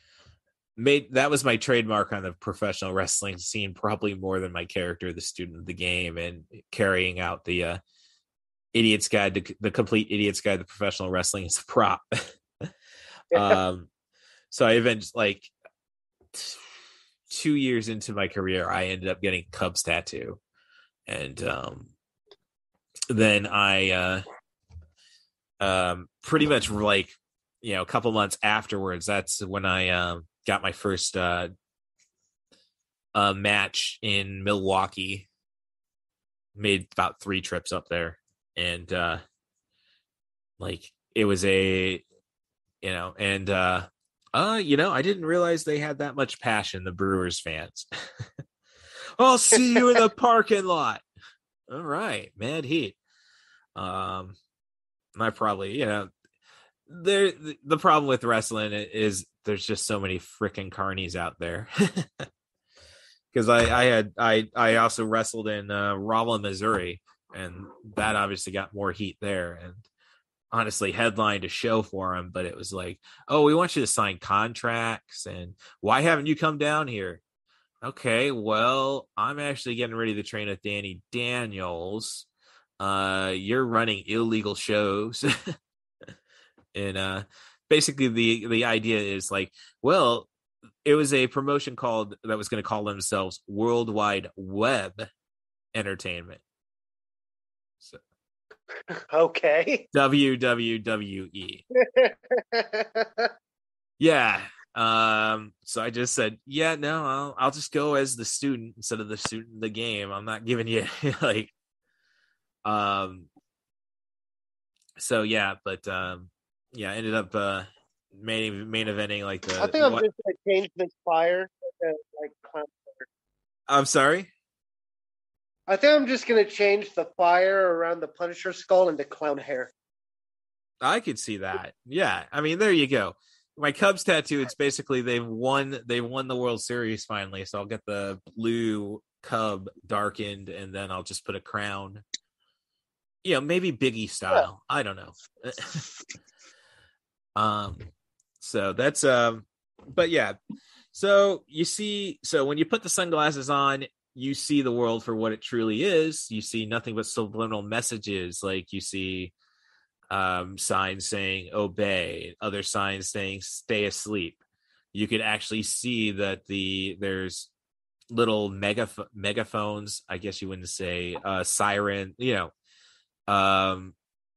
[SPEAKER 3] that was my trademark on the professional wrestling scene, probably more than my character, the student of the game, and carrying out the Idiot's Guide to the complete Idiot's Guide to Professional Wrestling as a prop. So I eventually, like 2 years into my career, I ended up getting Cubs tattoo, and then I pretty much like, a couple months afterwards, that's when I got my first match in Milwaukee. Made about 3 trips up there, and like it was I didn't realize they had that much passion, the Brewers fans. I'll see you in the parking lot. All right, mad heat. I probably, the problem with wrestling is there's just so many freaking carnies out there. Because I also wrestled in Rolla, Missouri, and that obviously got more heat there, and honestly headlined a show for him. But it was like, oh, we want you to sign contracts, and why haven't you come down here? Okay, well, I'm actually getting ready to train with Danny Daniels. You're running illegal shows. And basically the idea is like, well, it was a promotion that was going to call themselves Worldwide Web Entertainment. So,
[SPEAKER 10] okay.
[SPEAKER 3] WWE. Yeah. So I just said, yeah, no, I'll just go as the student instead of the student of the game. I'm not giving you like, so yeah, but yeah, I ended up main eventing like the.
[SPEAKER 10] I think I'm just gonna change this fire to like clown hair.
[SPEAKER 3] I'm sorry.
[SPEAKER 10] I think I'm just gonna change the fire around the Punisher skull into clown hair.
[SPEAKER 3] I could see that. Yeah, I mean, there you go. My Cubs tattoo. It's basically they've won the World Series finally. So I'll get the blue Cub darkened, and then I'll just put a crown. Maybe Biggie style. Yeah. I don't know. So that's but yeah. So when you put the sunglasses on, you see the world for what it truly is. You see nothing but subliminal messages. Like you see signs saying obey, other signs saying stay asleep. You could actually see that there's little megaphones, I guess you wouldn't say, siren,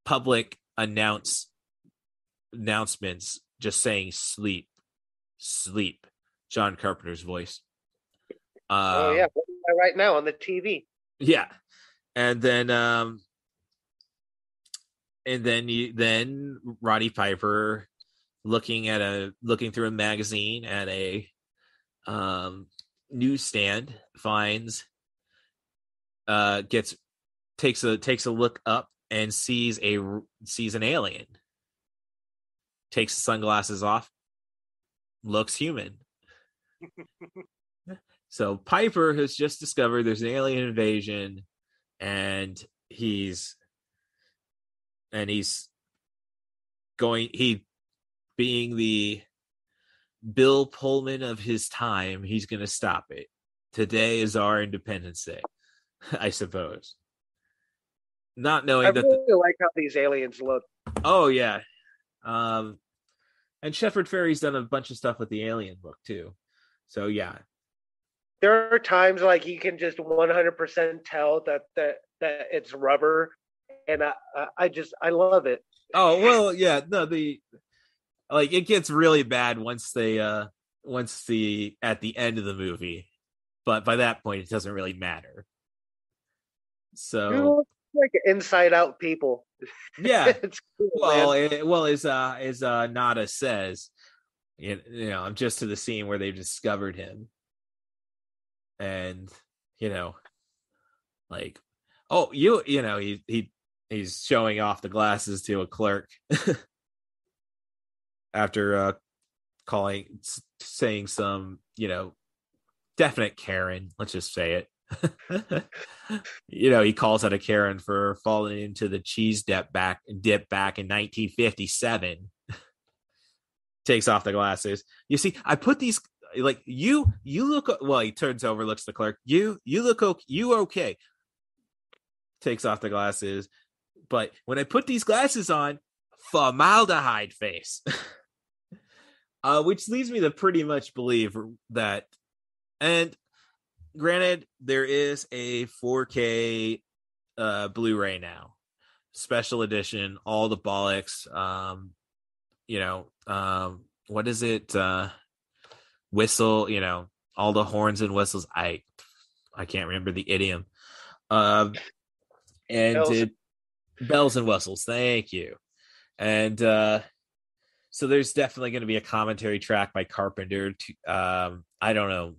[SPEAKER 3] public announcements just saying sleep, John Carpenter's voice.
[SPEAKER 10] Oh yeah, right now on the TV.
[SPEAKER 3] Yeah. And then Roddy Piper looking through a magazine at a newsstand finds takes a look up and sees an alien. Takes the sunglasses off, looks human. So Piper has just discovered there's an alien invasion, and he's being the Bill Pullman of his time, he's going to stop it. Today is our Independence Day, I suppose. Not knowing
[SPEAKER 10] I really like how these aliens look.
[SPEAKER 3] Oh yeah. And Shepard Fairey's done a bunch of stuff with the alien book too. So yeah.
[SPEAKER 10] There are times like you can just 100% tell that it's rubber, and I love it.
[SPEAKER 3] Oh well, yeah. No, it gets really bad once at the end of the movie, but by that point it doesn't really matter. So
[SPEAKER 10] like inside out people.
[SPEAKER 3] Yeah.
[SPEAKER 10] It's cool,
[SPEAKER 3] as Nada says, I'm just to the scene where they've discovered him. And like, oh, he's showing off the glasses to a clerk after saying some definite Karen. Let's just say it. He calls out a Karen for falling into the cheese dip back in 1957. Takes off the glasses. You see, I put these like you look well. He turns over, looks at the clerk. You look okay. You okay? Takes off the glasses. But when I put these glasses on, formaldehyde face. Which leads me to pretty much believe that. And granted, there is a 4K Blu-ray now, special edition, all the bollocks. What is it? Whistle, all the horns and whistles. I can't remember the idiom. Bells and whistles. Thank you. And so there's definitely going to be a commentary track by Carpenter. I don't know.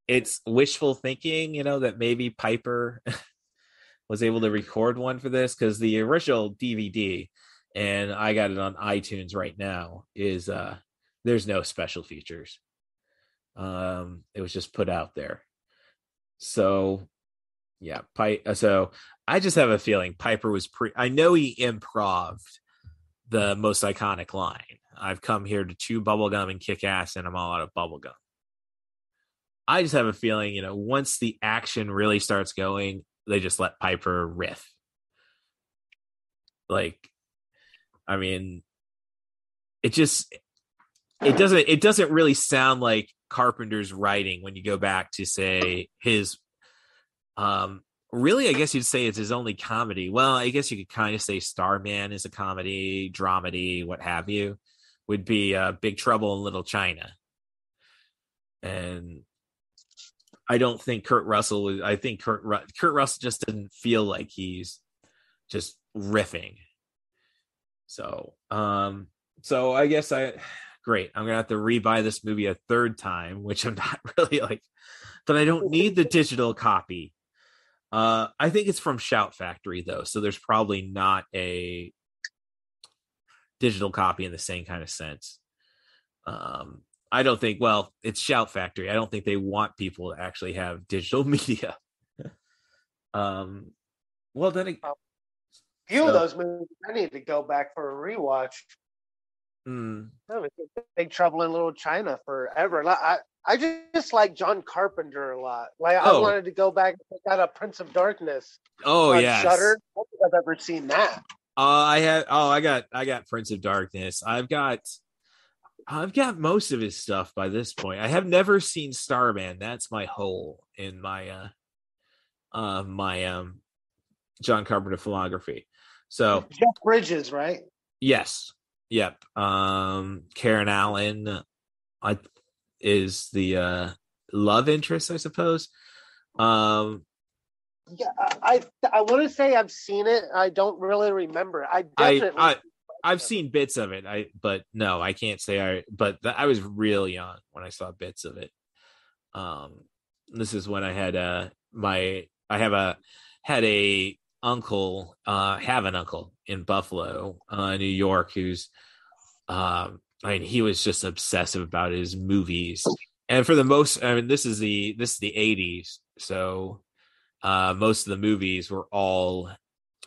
[SPEAKER 3] It's wishful thinking, that maybe Piper was able to record one for this, because the original DVD, and I got it on iTunes right now, is there's no special features. It was just put out there. So yeah, so I just have a feeling Piper was I know he improv'd the most iconic line. I've come here to chew bubblegum and kick ass, and I'm all out of bubblegum. I just have a feeling, once the action really starts going, they just let Piper riff. It doesn't really sound like Carpenter's writing when you go back to say his, really, I guess you'd say it's his only comedy. Well, I guess you could kind of say Starman is a comedy, dramedy, what have you, would be Big Trouble in Little China. And I don't think Kurt Russell was. I think Kurt Russell just didn't feel like he's just riffing. So I guess great. I'm gonna have to rebuy this movie a third time, which I'm not really like. But I don't need the digital copy. I think it's from Shout Factory though, so there's probably not a digital copy in the same kind of sense. I don't think, it's Shout Factory. I don't think they want people to actually have digital media. Then
[SPEAKER 10] a few of those movies I need to go back for a rewatch. Big Trouble in Little China forever. I just like John Carpenter a lot. I wanted to go back and check out a Prince of Darkness.
[SPEAKER 3] Oh yeah,
[SPEAKER 10] Shudder. I don't think I've ever seen that.
[SPEAKER 3] I got Prince of Darkness. I've got most of his stuff by this point. I have never seen Starman. That's my hole in my John Carpenter filmography. So
[SPEAKER 10] Jeff Bridges, right?
[SPEAKER 3] Yes. Yep. Karen Allen is the love interest, I suppose.
[SPEAKER 10] Yeah, I want to say I've seen it. I don't really remember.
[SPEAKER 3] I've seen bits of it. But no, I can't say I was real young when I saw bits of it. This is when I had an uncle in Buffalo, New York, who's he was just obsessive about his movies. And for the most, this is the 80s. So most of the movies were all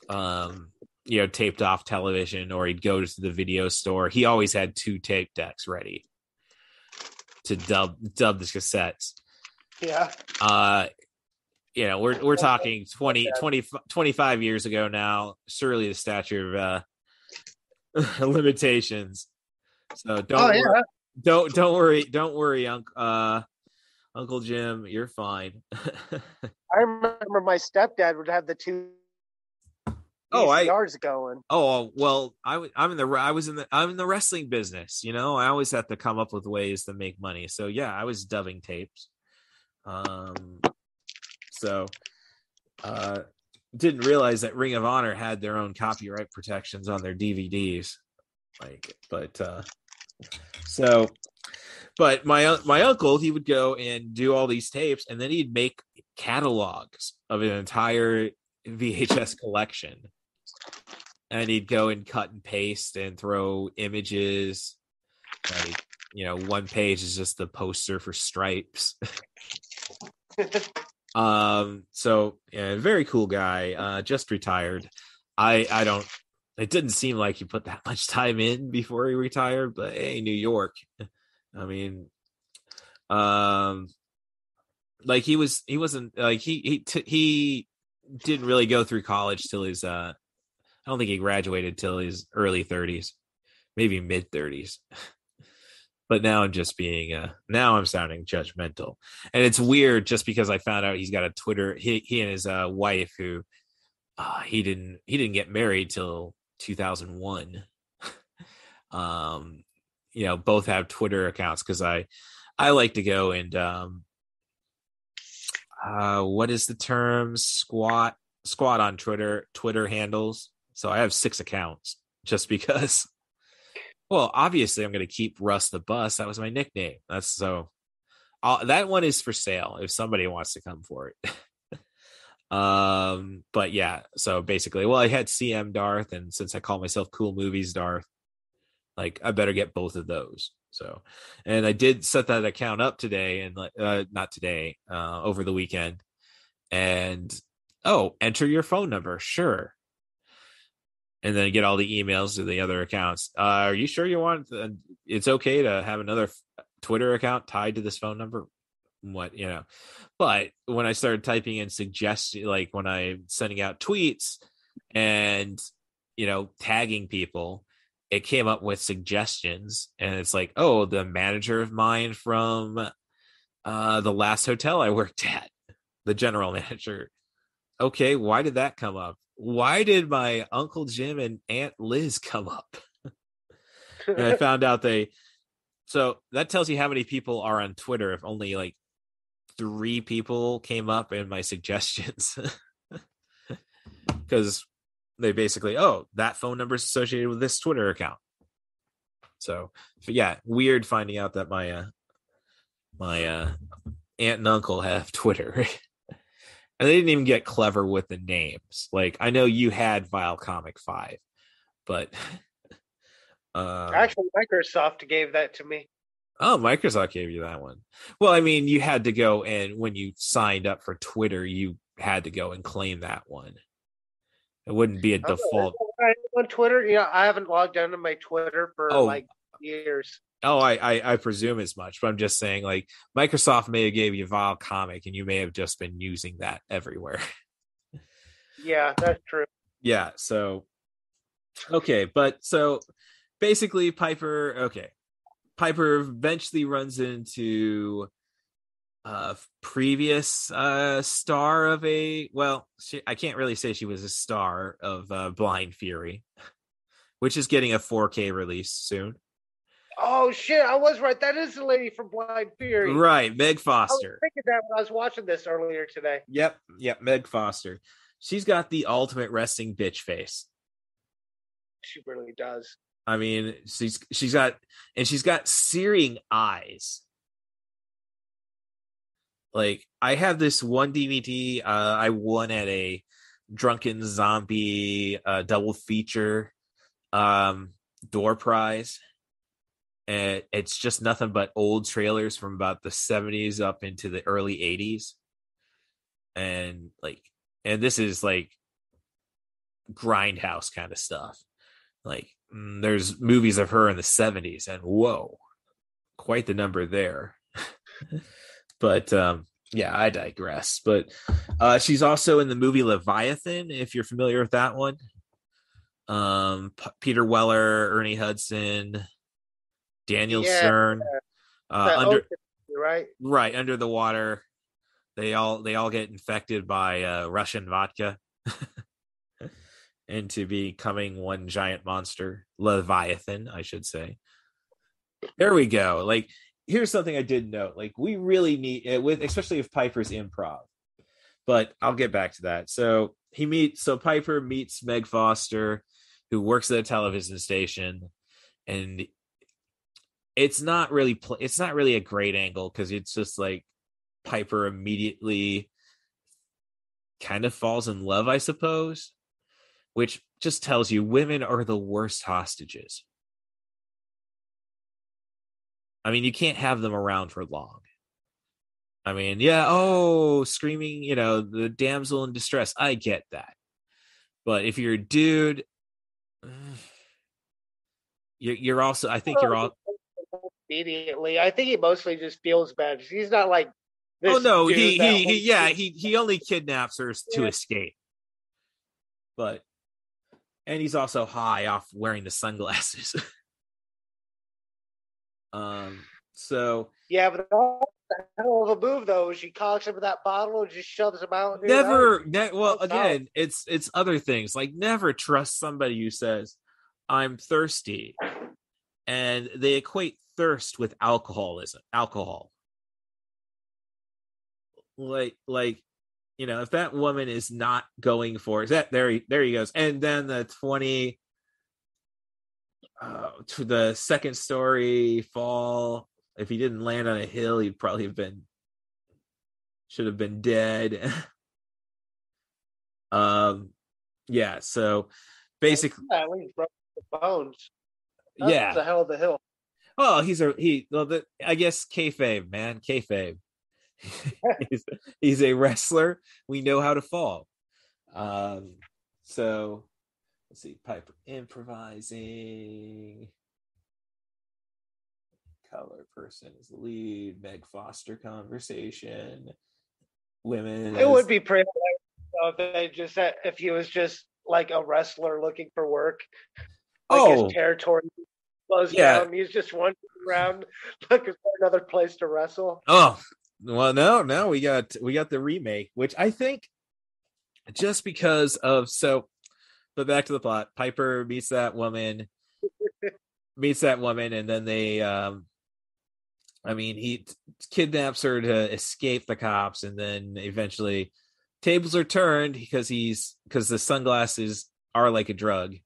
[SPEAKER 3] taped off television, or he'd go to the video store. He always had 2 tape decks ready to dub the cassettes.
[SPEAKER 10] Yeah.
[SPEAKER 3] We're talking 25 years ago now. Surely the statute of limitations. So don't worry, Uncle Jim, you're fine.
[SPEAKER 10] I remember my stepdad would have the 2 VCRs going.
[SPEAKER 3] Oh well, I'm in the wrestling business. I always have to come up with ways to make money. So yeah, I was dubbing tapes. Didn't realize that Ring of Honor had their own copyright protections on their DVDs. But my uncle, he would go and do all these tapes, and then he'd make catalogs of an entire VHS collection, and he'd go and cut and paste and throw images. One page is just the poster for Stripes. So yeah, very cool guy. Just retired. I don't. It didn't seem like he put that much time in before he retired, but hey, New York. I mean, like he wasn't like he didn't really go through college till his I don't think he graduated till his early 30s, maybe mid 30s. But now I'm just being now I'm sounding judgmental, and it's weird just because I found out he's got a Twitter. He and his wife, who he didn't get married till 2001. Both have Twitter accounts because I like to go and what is the term, squat on Twitter handles. So I have 6 accounts just because. Well, obviously I'm going to keep Russ the Bus. That was my nickname. That's so. That one is for sale if somebody wants to come for it. But yeah. So basically, well, I had CM Darth, and since I call myself Cool Movies Darth, like I better get both of those. So, and I did set that account up today, and not today, over the weekend. And enter your phone number, sure. And then get all the emails to the other accounts. Are you sure you want? It's okay to have another Twitter account tied to this phone number. But when I started typing in suggestions, like when I'm sending out tweets and tagging people, it came up with suggestions, and it's like, oh, the manager of mine from the last hotel I worked at, the general manager. Okay, why did that come up? Why did my Uncle Jim and Aunt Liz come up? And I found out so that tells you how many people are on Twitter. If only like 3 people came up in my suggestions, because they basically, that phone number is associated with this Twitter account. So yeah, weird finding out that my aunt and uncle have Twitter. And they didn't even get clever with the names. Like, I know you had Vile Comic 5, but
[SPEAKER 10] actually, Microsoft gave that to me.
[SPEAKER 3] Oh, Microsoft gave you that one. Well, I mean, you had to go, and when you signed up for Twitter, you had to go and claim that one. It wouldn't be a default.
[SPEAKER 10] On Twitter, I haven't logged into my Twitter for like years.
[SPEAKER 3] Oh, I presume as much, but I'm just saying, like, Microsoft may have gave you Vile Comic, and you may have just been using that everywhere.
[SPEAKER 10] Yeah, that's true.
[SPEAKER 3] Yeah, so okay, but so basically Piper eventually runs into previous star of I can't really say she was a star of Blind Fury, which is getting a 4K release soon.
[SPEAKER 10] Oh shit, I was right. That is the lady from Blind Fury.
[SPEAKER 3] Right, Meg Foster.
[SPEAKER 10] I was thinking that when I was watching this earlier today.
[SPEAKER 3] Yep, Meg Foster. She's got the ultimate resting bitch face.
[SPEAKER 10] She really does.
[SPEAKER 3] I mean, she's got searing eyes. Like, I have this one DVD I won at a Drunken Zombie double feature door prize. And it's just nothing but old trailers from about the 70s up into the early 80s. And this is like grindhouse kind of stuff. Like, there's movies of her in the 70s, and whoa, quite the number there. But yeah, I digress. But she's also in the movie Leviathan, if you're familiar with that one. Peter Weller, Ernie Hudson, Daniel Stern, under the water. They all get infected by Russian vodka into becoming one giant monster, Leviathan, I should say. There we go. Like, here's something I did note. Like, we really need especially if Piper's improv. But I'll get back to that. So Piper meets Meg Foster, who works at a television station, and it's not really a great angle, because it's just like Piper immediately kind of falls in love, I suppose, which just tells you women are the worst hostages. I mean, you can't have them around for long. I mean, screaming, the damsel in distress. I get that. But if you're a dude, you're also, I think you're all
[SPEAKER 10] immediately. I think he mostly just feels bad. He's not like this.
[SPEAKER 3] Oh no,
[SPEAKER 10] dude
[SPEAKER 3] he only kidnaps her to escape. But and he's also high off wearing the sunglasses. So
[SPEAKER 10] yeah, but the hell of a move though. She cocks him with that bottle and just shoves him out. Dude,
[SPEAKER 3] again, it's other things. Like, never trust somebody who says, "I'm thirsty," and they equate thirst with alcohol. Like if that woman is not going for it, that there he goes. And then the 20 to the second story fall. If he didn't land on a hill, he'd probably should have been dead. Yeah, so basically
[SPEAKER 10] at least broke the bones.
[SPEAKER 3] That's
[SPEAKER 10] the hell of a hill.
[SPEAKER 3] Oh, I guess kayfabe, man. Kayfabe. he's a wrestler. We know how to fall. So let's see. Piper improvising. Color person is the lead. Meg Foster conversation. Women.
[SPEAKER 10] It would be pretty if they just said if he was just like a wrestler looking for work. His territory closed down. He's just wandering around looking for another place to wrestle.
[SPEAKER 3] Oh. Well, no, we got the remake, which I think just because of but back to the plot. Piper meets that woman, and then they he kidnaps her to escape the cops, and then eventually tables are turned because the sunglasses are like a drug.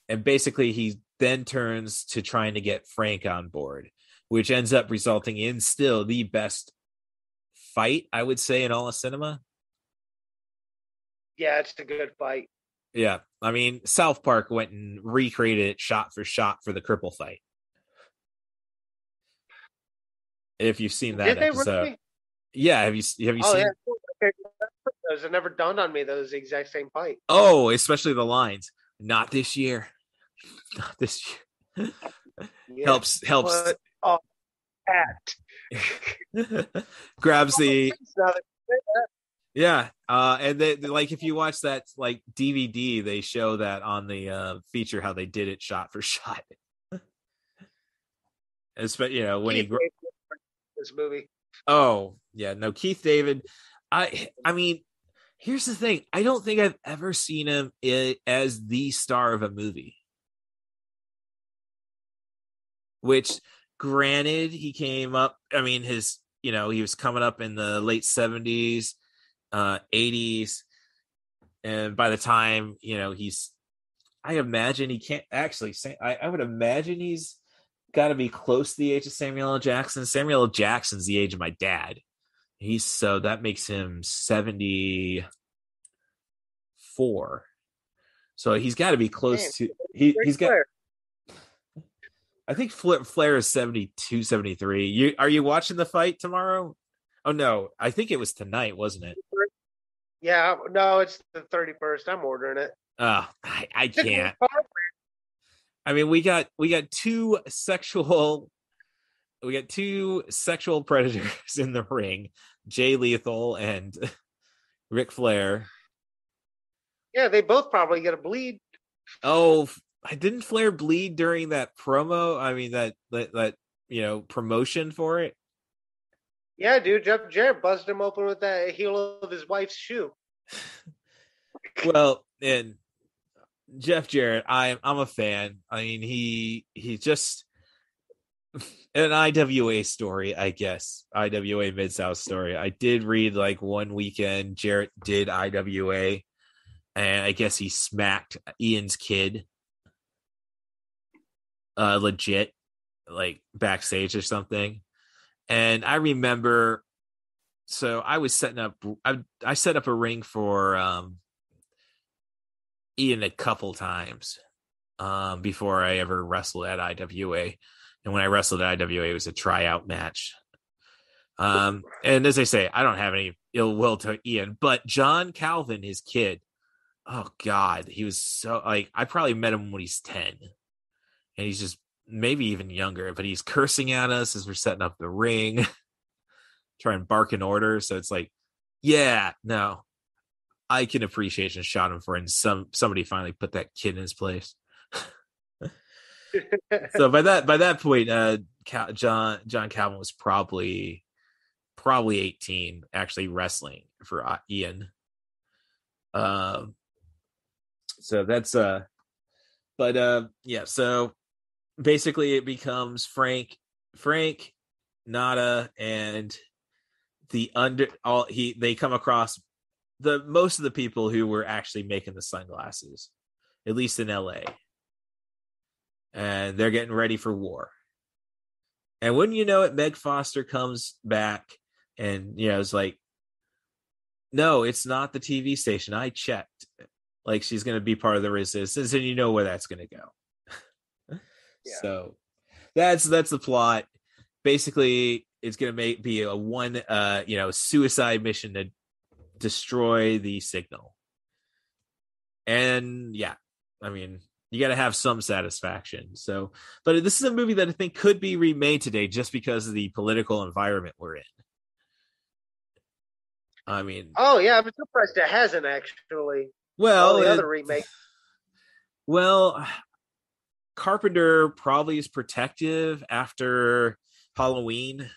[SPEAKER 3] And basically he then turns to trying to get Frank on board, which ends up resulting in still the best fight, I would say, in all of cinema.
[SPEAKER 10] Yeah, it's a good fight.
[SPEAKER 3] Yeah. I mean, South Park went and recreated it shot for shot for the cripple fight. If you've seen that episode. Really? Yeah, have you seen?
[SPEAKER 10] Yeah. It never dawned on me that it was the exact same fight.
[SPEAKER 3] Oh, especially the lines. Not this year. Not this year. Yeah. Helps. Grabs the and they like, if you watch that like DVD, they show that on the feature how they did it shot for shot. When he
[SPEAKER 10] this movie.
[SPEAKER 3] Oh yeah, no, Keith David. I mean, here's the thing. I don't think I've ever seen him as the star of a movie. Which, granted, he came up. I mean, he was coming up in the late 70s, 80s, and by the time I imagine he can't actually say. I would imagine he's got to be close to the age of Samuel L. Jackson. Samuel L. Jackson's the age of my dad. So that makes him 74. So he's got to be close to. He's got. I think Flair is 72, 73. Are you watching the fight tomorrow? Oh, no. I think it was tonight, wasn't it?
[SPEAKER 10] Yeah. No, it's the 31st. I'm ordering it.
[SPEAKER 3] I can't. I mean, we got two sexual predators in the ring, Jay Lethal and Ric Flair.
[SPEAKER 10] Yeah, they both probably get a bleed.
[SPEAKER 3] Oh, didn't Flair bleed during that promo? I mean, that promotion for it.
[SPEAKER 10] Yeah, dude, Jeff Jarrett busted him open with that heel of his wife's shoe.
[SPEAKER 3] Well, and Jeff Jarrett, I'm a fan. I mean, he just an IWA story, I guess. IWA Mid-South story. I did read like one weekend Jarrett did IWA, and I guess he smacked Ian's kid. Legit, like backstage or something. And I remember, so I was setting up. I set up a ring for Ian a couple times before I ever wrestled at IWA. And when I wrestled at IWA, it was a tryout match. And as I say, I don't have any ill will to Ian, but John Calvin, his kid, oh God, he was so like, I probably met him when he's 10, and he's just maybe even younger, but he's cursing at us as we're setting up the ring, trying to bark in order. So it's like, yeah, no, I can appreciate and shot him for, and somebody finally put that kid in his place. So by that point, John Calvin was probably 18, actually wrestling for Ian. So that's yeah. So basically, it becomes Frank, Nada, and they come across most of the people who were actually making the sunglasses, at least in LA. And they're getting ready for war. And wouldn't you know it, Meg Foster comes back and, it's like, no, it's not the TV station. I checked. Like, she's going to be part of the resistance, and you know where that's going to go. Yeah. So that's the plot. Basically, it's going to be a one, suicide mission to destroy the signal. And yeah, I mean, you got to have some satisfaction. So, but this is a movie that I think could be remade today just because of the political environment we're in. I mean,
[SPEAKER 10] oh yeah, I'm surprised it hasn't actually.
[SPEAKER 3] Well,
[SPEAKER 10] the other remake.
[SPEAKER 3] Well, Carpenter probably is protective after Halloween.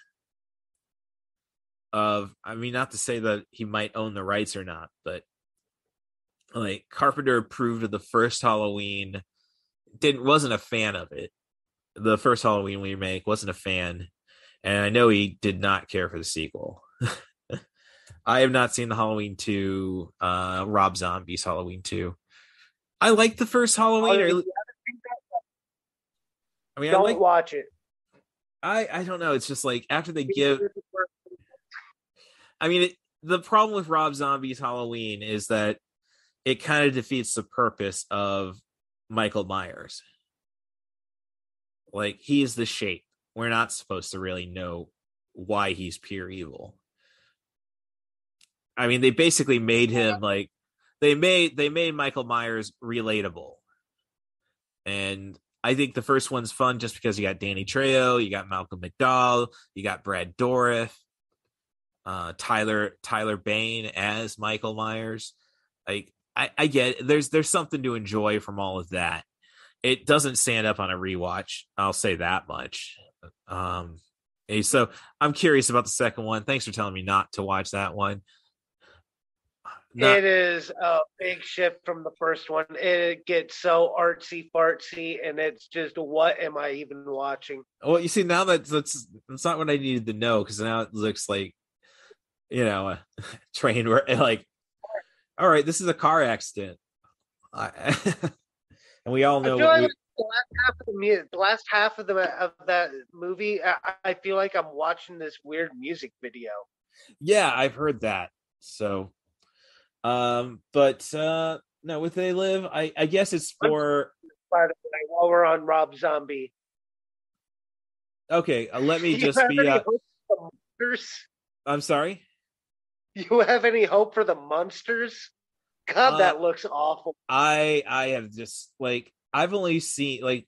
[SPEAKER 3] I mean, not to say that he might own the rights or not, but like Carpenter approved of the first Halloween, wasn't a fan of it. The first Halloween remake, wasn't a fan, and I know he did not care for the sequel. I have not seen the Halloween 2, Rob Zombie's Halloween 2. I like the first Halloween. I mean,
[SPEAKER 10] don't watch it.
[SPEAKER 3] I don't know. It's just like after they give. I mean, the problem with Rob Zombie's Halloween is that it kind of defeats the purpose of Michael Myers. Like, he is the shape. We're not supposed to really know why he's pure evil. I mean, they basically made him like they made Michael Myers relatable. And I think the first one's fun just because you got Danny Trejo, you got Malcolm McDowell, you got Brad Dourif, Tyler Bane as Michael Myers. Like, I get it. There's something to enjoy from all of that. It doesn't stand up on a rewatch. I'll say that much. So I'm curious about the second one. Thanks for telling me not to watch that one.
[SPEAKER 10] It is a big shift from the first one. It gets so artsy fartsy, and it's just, what am I even watching?
[SPEAKER 3] Well, you see, now that's not what I needed to know, because now it looks like, a train where, like, all right, this is a car accident, and we all know.
[SPEAKER 10] The last half of that movie, I feel like I'm watching this weird music video.
[SPEAKER 3] Yeah, I've heard that. So. No, with They Live, I guess it's for.
[SPEAKER 10] By the way, while we're on Rob Zombie,
[SPEAKER 3] okay, let me just be. I'm sorry.
[SPEAKER 10] You have any hope for the Munsters? God, that looks awful.
[SPEAKER 3] I have just I've only seen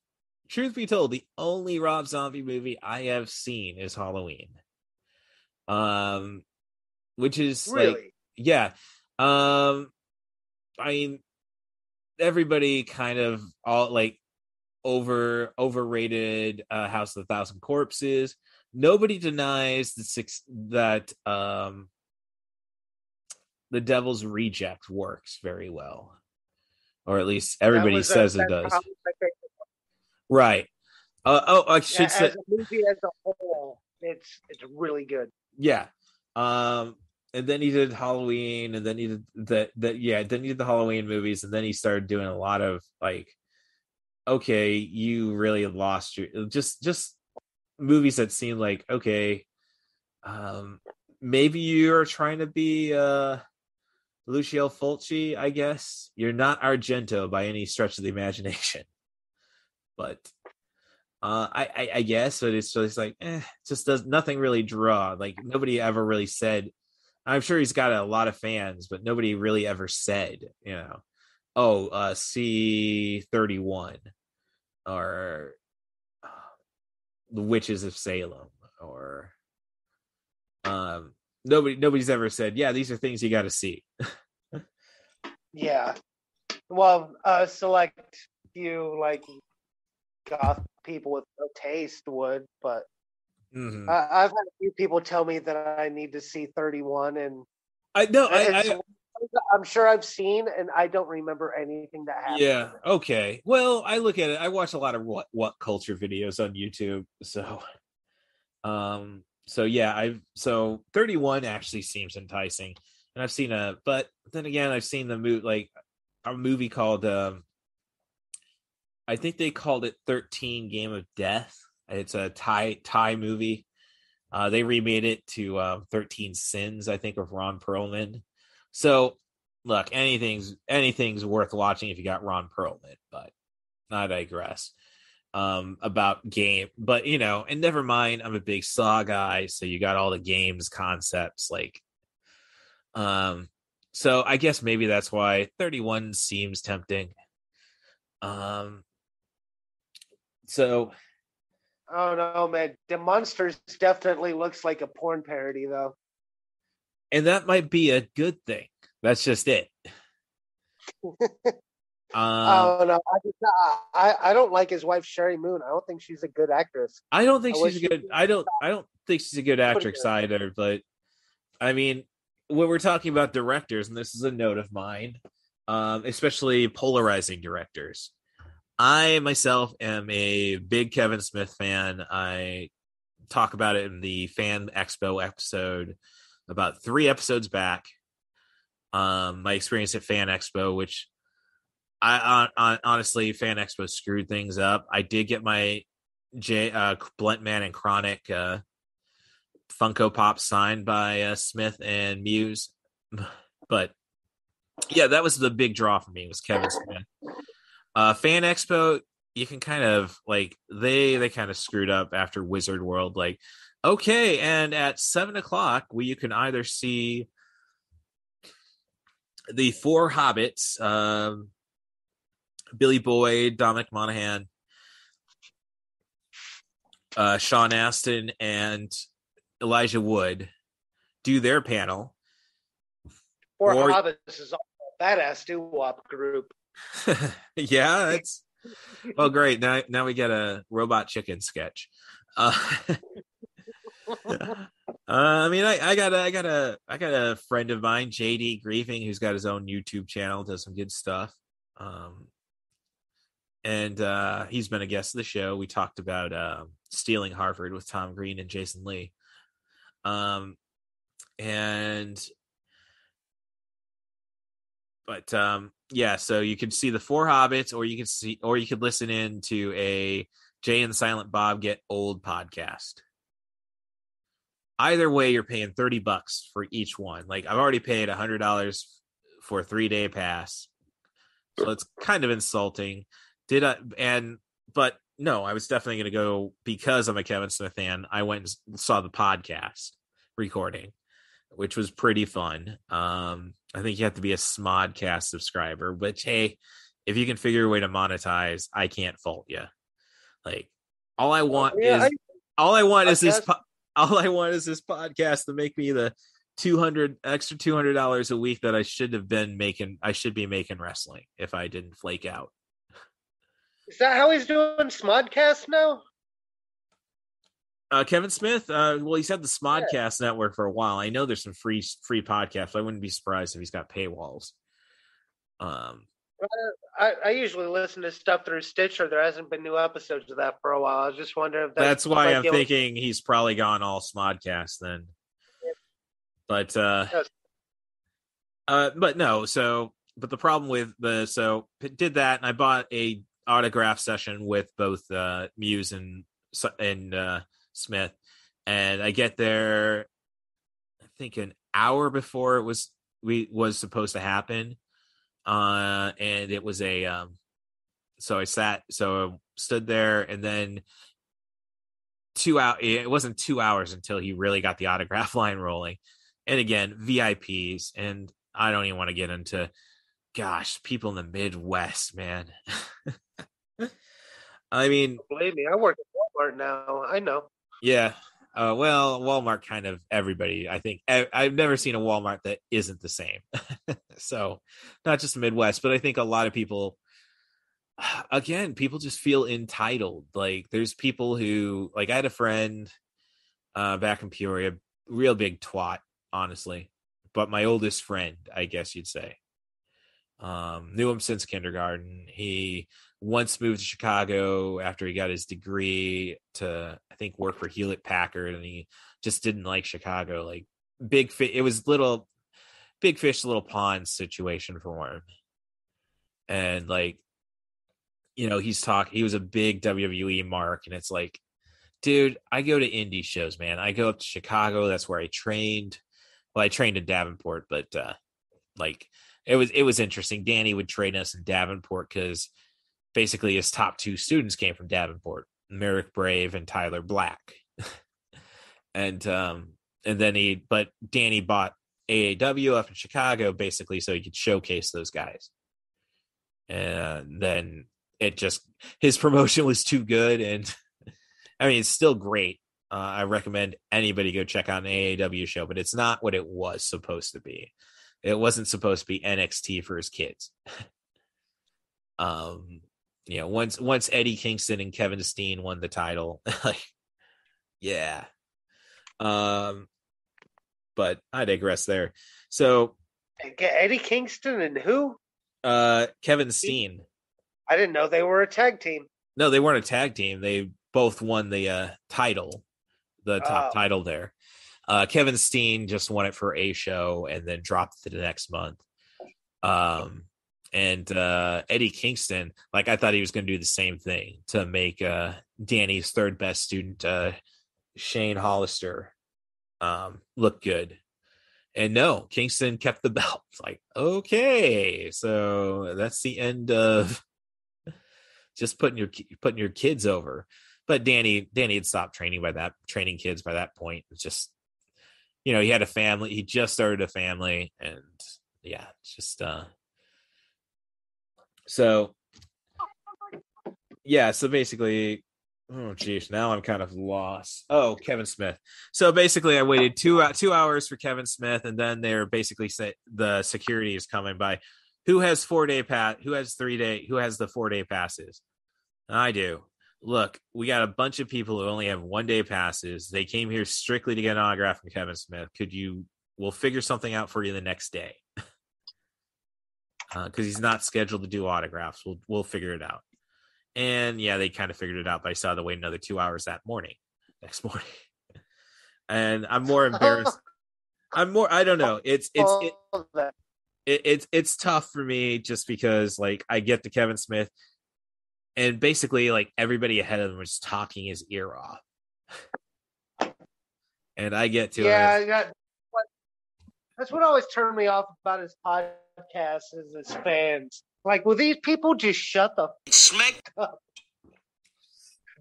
[SPEAKER 3] truth be told, the only Rob Zombie movie I have seen is Halloween. Which is
[SPEAKER 10] really
[SPEAKER 3] yeah. I mean, everybody kind of all overrated House of 1,000 Corpses. Nobody denies that The Devil's Reject works very well, or at least everybody says it does. Right. I should say,
[SPEAKER 10] as a movie as a whole, it's really good.
[SPEAKER 3] Yeah. And then he did Halloween, and then he did then he did the Halloween movies, and then he started doing a lot of okay, you really lost your just movies that seem like, okay, maybe you're trying to be Lucio Fulci, I guess. You're not Argento by any stretch of the imagination. But I guess, but it's just like, just does nothing really draw. Like nobody ever really said. I'm sure he's got a lot of fans, but nobody really ever said, C-31 or The Witches of Salem or nobody's ever said, yeah, these are things you got to see.
[SPEAKER 10] Yeah. Well, select few like goth people with no taste would, but I've had a few people tell me that I need to see 31, and I'm sure I've seen, and I don't remember anything that happened.
[SPEAKER 3] Yeah. Okay. Well, I look at it. I watch a lot of what culture videos on YouTube. So yeah, so 31 actually seems enticing, and I've seen but then again, I've seen the movie, a movie called, I think they called it 13 Game of Death. It's a Thai movie. They remade it to 13 Sins, I think, with Ron Perlman. So look, anything's worth watching if you got Ron Perlman, but I digress. About game, but and never mind, I'm a big Saw guy, so you got all the games concepts, so I guess maybe that's why 31 seems tempting. So
[SPEAKER 10] oh no, man, The Monsters definitely looks like a porn parody, though,
[SPEAKER 3] and that might be a good thing. That's just it.
[SPEAKER 10] Oh no, I don't like his wife Sherry Moon. I don't think she's a good actress.
[SPEAKER 3] I don't think she's a good. I don't think she's a good actress either. But I mean, when we're talking about directors, and this is a note of mine, especially polarizing directors, I myself am a big Kevin Smith fan. I talk about it in the Fan Expo episode about 3 episodes back. My experience at Fan Expo, which I honestly, Fan Expo screwed things up. I did get my Bluntman and Chronic Funko Pop signed by Smith and Muse, but yeah, that was the big draw for me, was Kevin Smith. Fan Expo, you can kind of they kind of screwed up after Wizard World. Okay, and at 7:00, you can either see the 4 Hobbits. Billy Boyd, Dominic Monaghan, Sean Astin, and Elijah Wood do their panel.
[SPEAKER 10] 4 Hobbits is all a badass doo-wop group.
[SPEAKER 3] Yeah, it's well, great. Now we get a Robot Chicken sketch. I mean, I got a friend of mine, JD Griefing, who's got his own YouTube channel, does some good stuff. And he's been a guest of the show. We talked about Stealing Harvard with Tom Green and Jason Lee. Yeah, so you could see the 4 Hobbits, or you could listen in to a Jay and Silent Bob Get Old podcast. Either way, you're paying $30 for each one. I've already paid $100 for a 3-day pass, so it's kind of insulting. But no, I was definitely going to go because I'm a Kevin Smith fan. I went and saw the podcast recording, which was pretty fun. I think you have to be a Smodcast subscriber, which, hey, if you can figure a way to monetize, I can't fault you. All I want is this podcast to make me the extra $200 a week that I should be making wrestling if I didn't flake out.
[SPEAKER 10] Is that how he's doing Smodcast now?
[SPEAKER 3] Kevin Smith, well, he's had the Smodcast network for a while. I know there's some free podcasts. I wouldn't be surprised if he's got paywalls.
[SPEAKER 10] I usually listen to stuff through Stitcher. There hasn't been new episodes of that for a while. I was just wondering if
[SPEAKER 3] that's why I'm thinking he's probably gone all Smodcast then. But but no. But the problem with did that, and I bought a autograph session with both Muse and Smith, and I get there, I think an hour before it was supposed to happen, and it was so I stood there, and then It wasn't 2 hours until he really got the autograph line rolling. And again, VIPs, and I don't even want to get into, gosh, people in the Midwest, man. I mean,
[SPEAKER 10] believe me, I work at Walmart now. I know.
[SPEAKER 3] Yeah. Well, Walmart kind of everybody. I think I've never seen a Walmart that isn't the same. So not just the Midwest, but I think a lot of people, again, people just feel entitled. Like there's people who, like I had a friend back in Peoria, real big twat, honestly, but my oldest friend, I guess you'd say. Knew him since kindergarten. He once moved to Chicago after he got his degree to, I think, work for Hewlett Packard, and he just didn't like Chicago. Like it was big fish, little pond situation for him. And like, he was a big WWE mark, and it's like, dude, I go to indie shows, man. I go up to Chicago. That's where I trained. Well, I trained in Davenport, but like it was interesting. Danny would train us in Davenport because basically his top two students came from Davenport, Merrick Brave and Tyler Black. and then but Danny bought AAW up in Chicago basically so he could showcase those guys. And then his promotion was too good, and I mean it's still great. I recommend anybody go check out an AAW show, but it's not what it was supposed to be. It wasn't supposed to be NXT for his kids. Once Eddie Kingston and Kevin Steen won the title, like, yeah. But I digress there. So
[SPEAKER 10] Eddie Kingston and who?
[SPEAKER 3] Kevin Steen.
[SPEAKER 10] I didn't know they were a tag team.
[SPEAKER 3] No, they weren't a tag team. They both won the title, the top title there. Kevin Steen just won it for a show and then dropped it the next month. And Eddie Kingston, like I thought he was going to do the same thing to make Danny's third best student, Shane Hollister, look good. And no, Kingston kept the belt. It's like, okay, so that's the end of just putting your kids over. But Danny had stopped training kids by that point. It's just, he had a family. He just started a family, and yeah, it's just so yeah. So basically, oh geez, now I'm kind of lost. Oh, Kevin Smith. So basically, I waited 2 hours for Kevin Smith, and then they're basically the security is coming by. Who has 4-day pass? Who has 3-day? Who has the 4-day passes? I do. Look, we got a bunch of people who only have 1-day passes. They came here strictly to get an autograph from Kevin Smith. We'll figure something out for you the next day. Because he's not scheduled to do autographs. We'll figure it out. And yeah, they kind of figured it out, but I still had to wait another 2 hours next morning. And I'm more embarrassed. I don't know. It's tough for me just because like I get to Kevin Smith, and basically, like, everybody ahead of them was talking his ear off. And I get to it.
[SPEAKER 10] Yeah, that's what always turned me off about his podcast is his fans. Like, will these people just shut the smack up?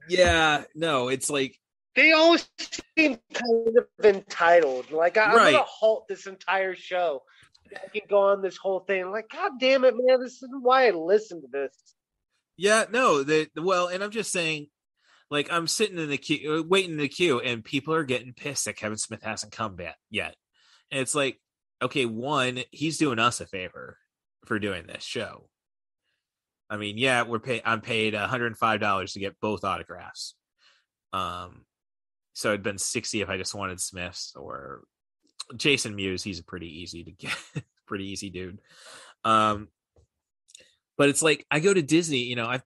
[SPEAKER 3] Yeah, no, it's like...
[SPEAKER 10] They always seem kind of entitled. Like, I'm going to halt this entire show. I can go on this whole thing. Like, God damn it, man, this isn't why I listen to this.
[SPEAKER 3] Yeah, no, and I'm just saying, like, I'm sitting in the queue, waiting in the queue, and people are getting pissed that Kevin Smith hasn't come back yet. And it's like, okay, one, he's doing us a favor for doing this show. I mean, yeah, I'm paid $105 to get both autographs. So it'd been $60 if I just wanted Smith's, or Jason Mewes. He's a pretty easy to get, pretty easy dude. But it's like, I go to Disney, I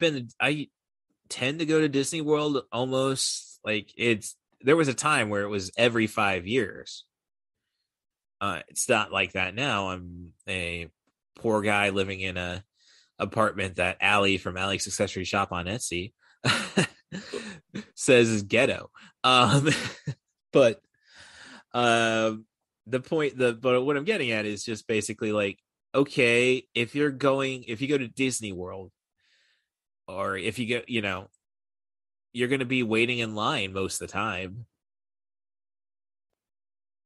[SPEAKER 3] tend to go to Disney World almost like there was a time where it was every 5 years. It's not like that now. I'm a poor guy living in a apartment that Allie from Allie's Accessory Shop on Etsy says is ghetto. But what I'm getting at is just basically like, okay, if you go to Disney World, or if you go, you're going to be waiting in line most of the time.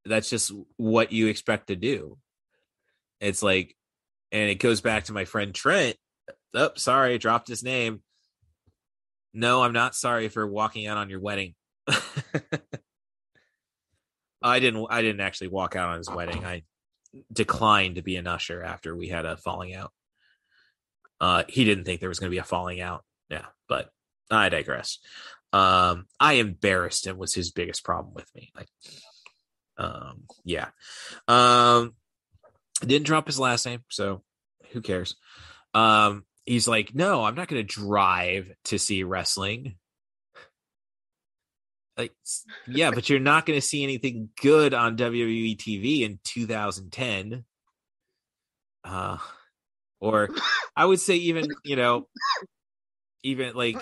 [SPEAKER 3] That's just what you expect to do. It's like, and it goes back to my friend Trent. Oh, sorry, I dropped his name. No, I'm not sorry for walking out on your wedding. I didn't actually walk out on his wedding. I declined to be an usher after we had a falling out. He didn't think there was going to be a falling out. Yeah, but I digress. I embarrassed him was his biggest problem with me. Like, yeah. Didn't drop his last name, so who cares? He's like, no, I'm not going to drive to see wrestling. Like, yeah, but you're not going to see anything good on WWE TV in 2010. Or I would say even like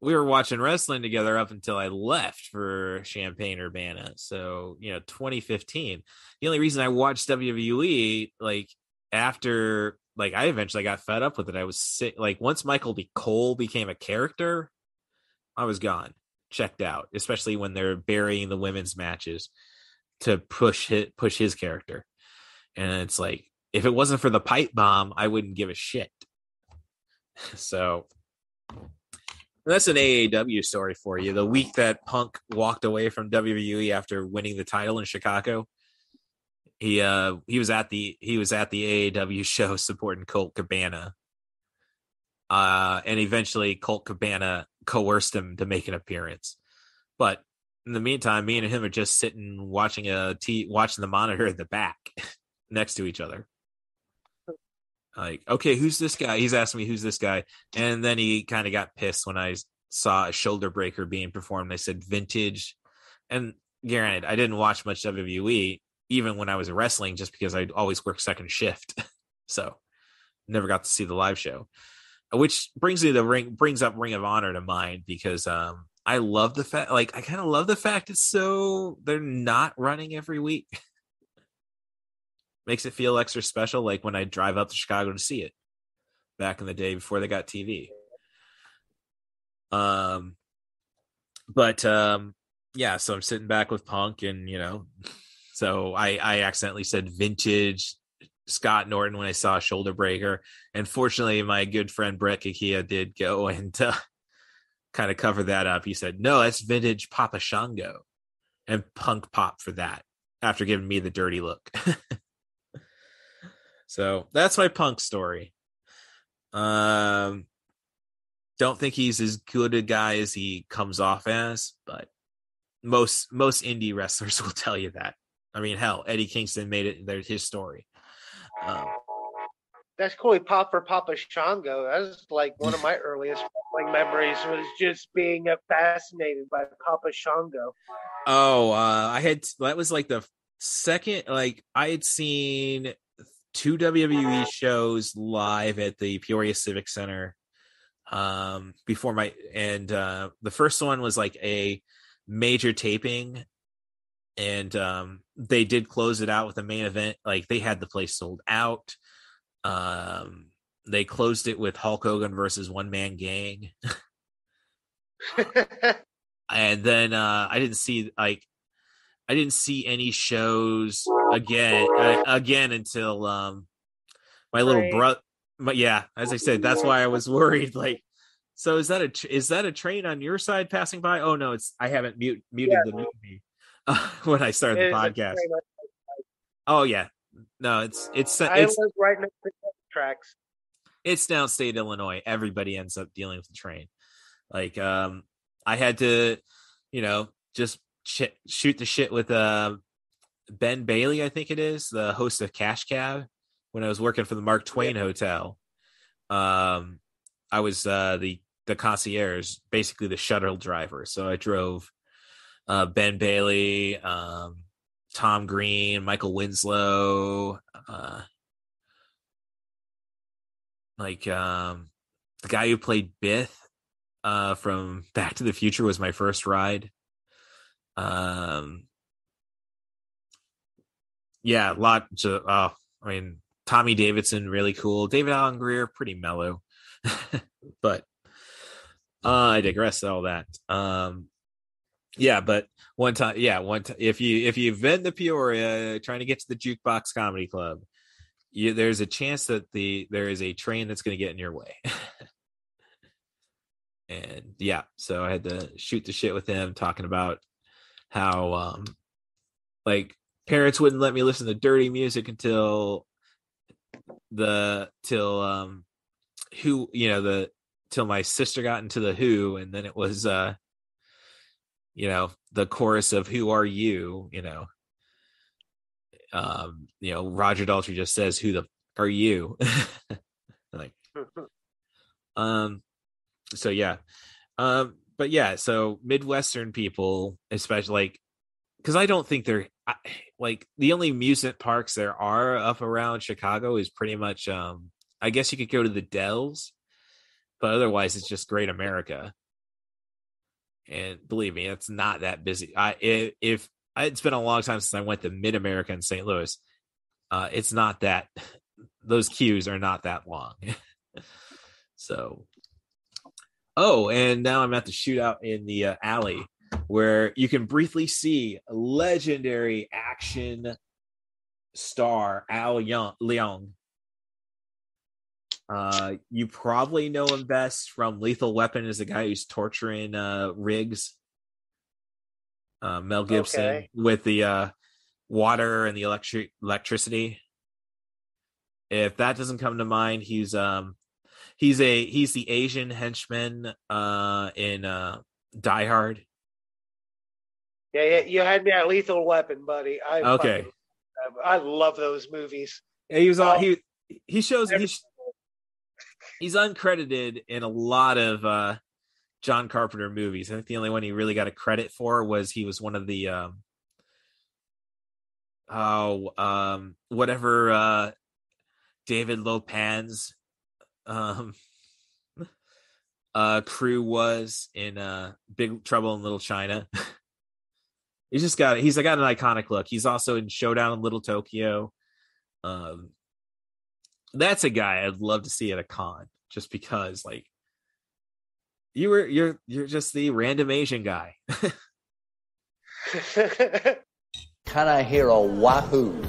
[SPEAKER 3] we were watching wrestling together up until I left for Champaign Urbana. So, 2015. The only reason I watched WWE, like, after, like, I eventually got fed up with it. I was sick. Like, once Michael B. Cole became a character, I was gone, checked out, especially when they're burying the women's matches to push his character. And it's like, if it wasn't for the pipe bomb, I wouldn't give a shit. So that's an AAW story for you. The week that Punk walked away from WWE after winning the title in Chicago, he was at the AAW show supporting Colt Cabana, and eventually Colt Cabana coerced him to make an appearance. But in the meantime, me and him are just sitting watching watching the monitor in the back next to each other. Like, okay, who's this guy? He's asking me, who's this guy? And then he kind of got pissed when I saw a shoulder breaker being performed. I said vintage. And granted, I didn't watch much WWE, even when I was wrestling, just because I always worked second shift. So never got to see the live show, which brings up Ring of Honor to mind, because I love the fact, like, I kind of love the fact they're not running every week. Makes it feel extra special, like when I drive up to Chicago to see it back in the day before they got TV. Yeah, so I'm sitting back with Punk, and so I accidentally said vintage Scott Norton when I saw a shoulder breaker, and fortunately my good friend Brett Kakia did go and kind of cover that up. He said, no, that's vintage Papa Shango, and Punk popped for that after giving me the dirty look. So that's my Punk story. Don't think he's as good a guy as he comes off as, but most indie wrestlers will tell you that. I mean, hell, Eddie Kingston made it his story.
[SPEAKER 10] That's cool. He popped for Papa Shango. That was like one of my earliest memories, was just being fascinated by Papa Shango.
[SPEAKER 3] Oh, that was like the second, like, I had seen 2 WWE shows live at the Peoria Civic Center before the first one was like a major taping, and they did close it out with a main event. Like, they had the place sold out. They closed it with Hulk Hogan versus One Man Gang. And then I didn't see any shows again until my little brother. But yeah, as I said, that's why I was worried. Like, so is that a train on your side passing by? Oh no, I haven't muted the movie when I started the podcast. Oh yeah, no, it's
[SPEAKER 10] I was right next to the tracks.
[SPEAKER 3] It's downstate Illinois. Everybody ends up dealing with the train. Like, I had to, just shoot the shit with Ben Bailey, I think it is, the host of Cash Cab, when I was working for the Mark Twain Hotel. I was the concierge, basically the shuttle driver. So I drove Ben Bailey, Tom Green, Michael Winslow, the guy who played Biff from Back to the Future was my first ride. Yeah, Tommy Davidson, really cool. David Allen Greer, pretty mellow. But I digress. All that. Yeah, but one time, if you've been to Peoria trying to get to the Jukebox Comedy Club, there's a chance that there is a train that's going to get in your way. And yeah, so I had to shoot the shit with him, talking about how like parents wouldn't let me listen to dirty music until till my sister got into the Who, and then it was the chorus of "Who Are You?" Roger Daltrey just says, "Who the are you?" Like, so yeah, but yeah, so Midwestern people, especially, like, because I don't think they're like the only amusement parks there are up around Chicago is pretty much I guess you could go to the Dells, but otherwise it's just Great America. And believe me, it's not that busy. It's been a long time since I went to Mid America in St. Louis. It's not that those queues are not that long. So, and now I'm at the shootout in the alley, where you can briefly see legendary action star Al Leong. You probably know him best from Lethal Weapon as the guy who's torturing Riggs, Mel Gibson, with the water and the electricity. If that doesn't come to mind, he's the Asian henchman in Die Hard.
[SPEAKER 10] Yeah, you had me at Lethal Weapon, buddy. I love those movies.
[SPEAKER 3] He's uncredited in a lot of John Carpenter movies. I think the only one he really got a credit for was he was one of the David Lopan's crew was in Big Trouble in Little China. He's got an iconic look. He's also in Showdown in Little Tokyo. That's a guy I'd love to see at a con, just because, like, you're just the random Asian guy.
[SPEAKER 9] Can I hear a wahoo?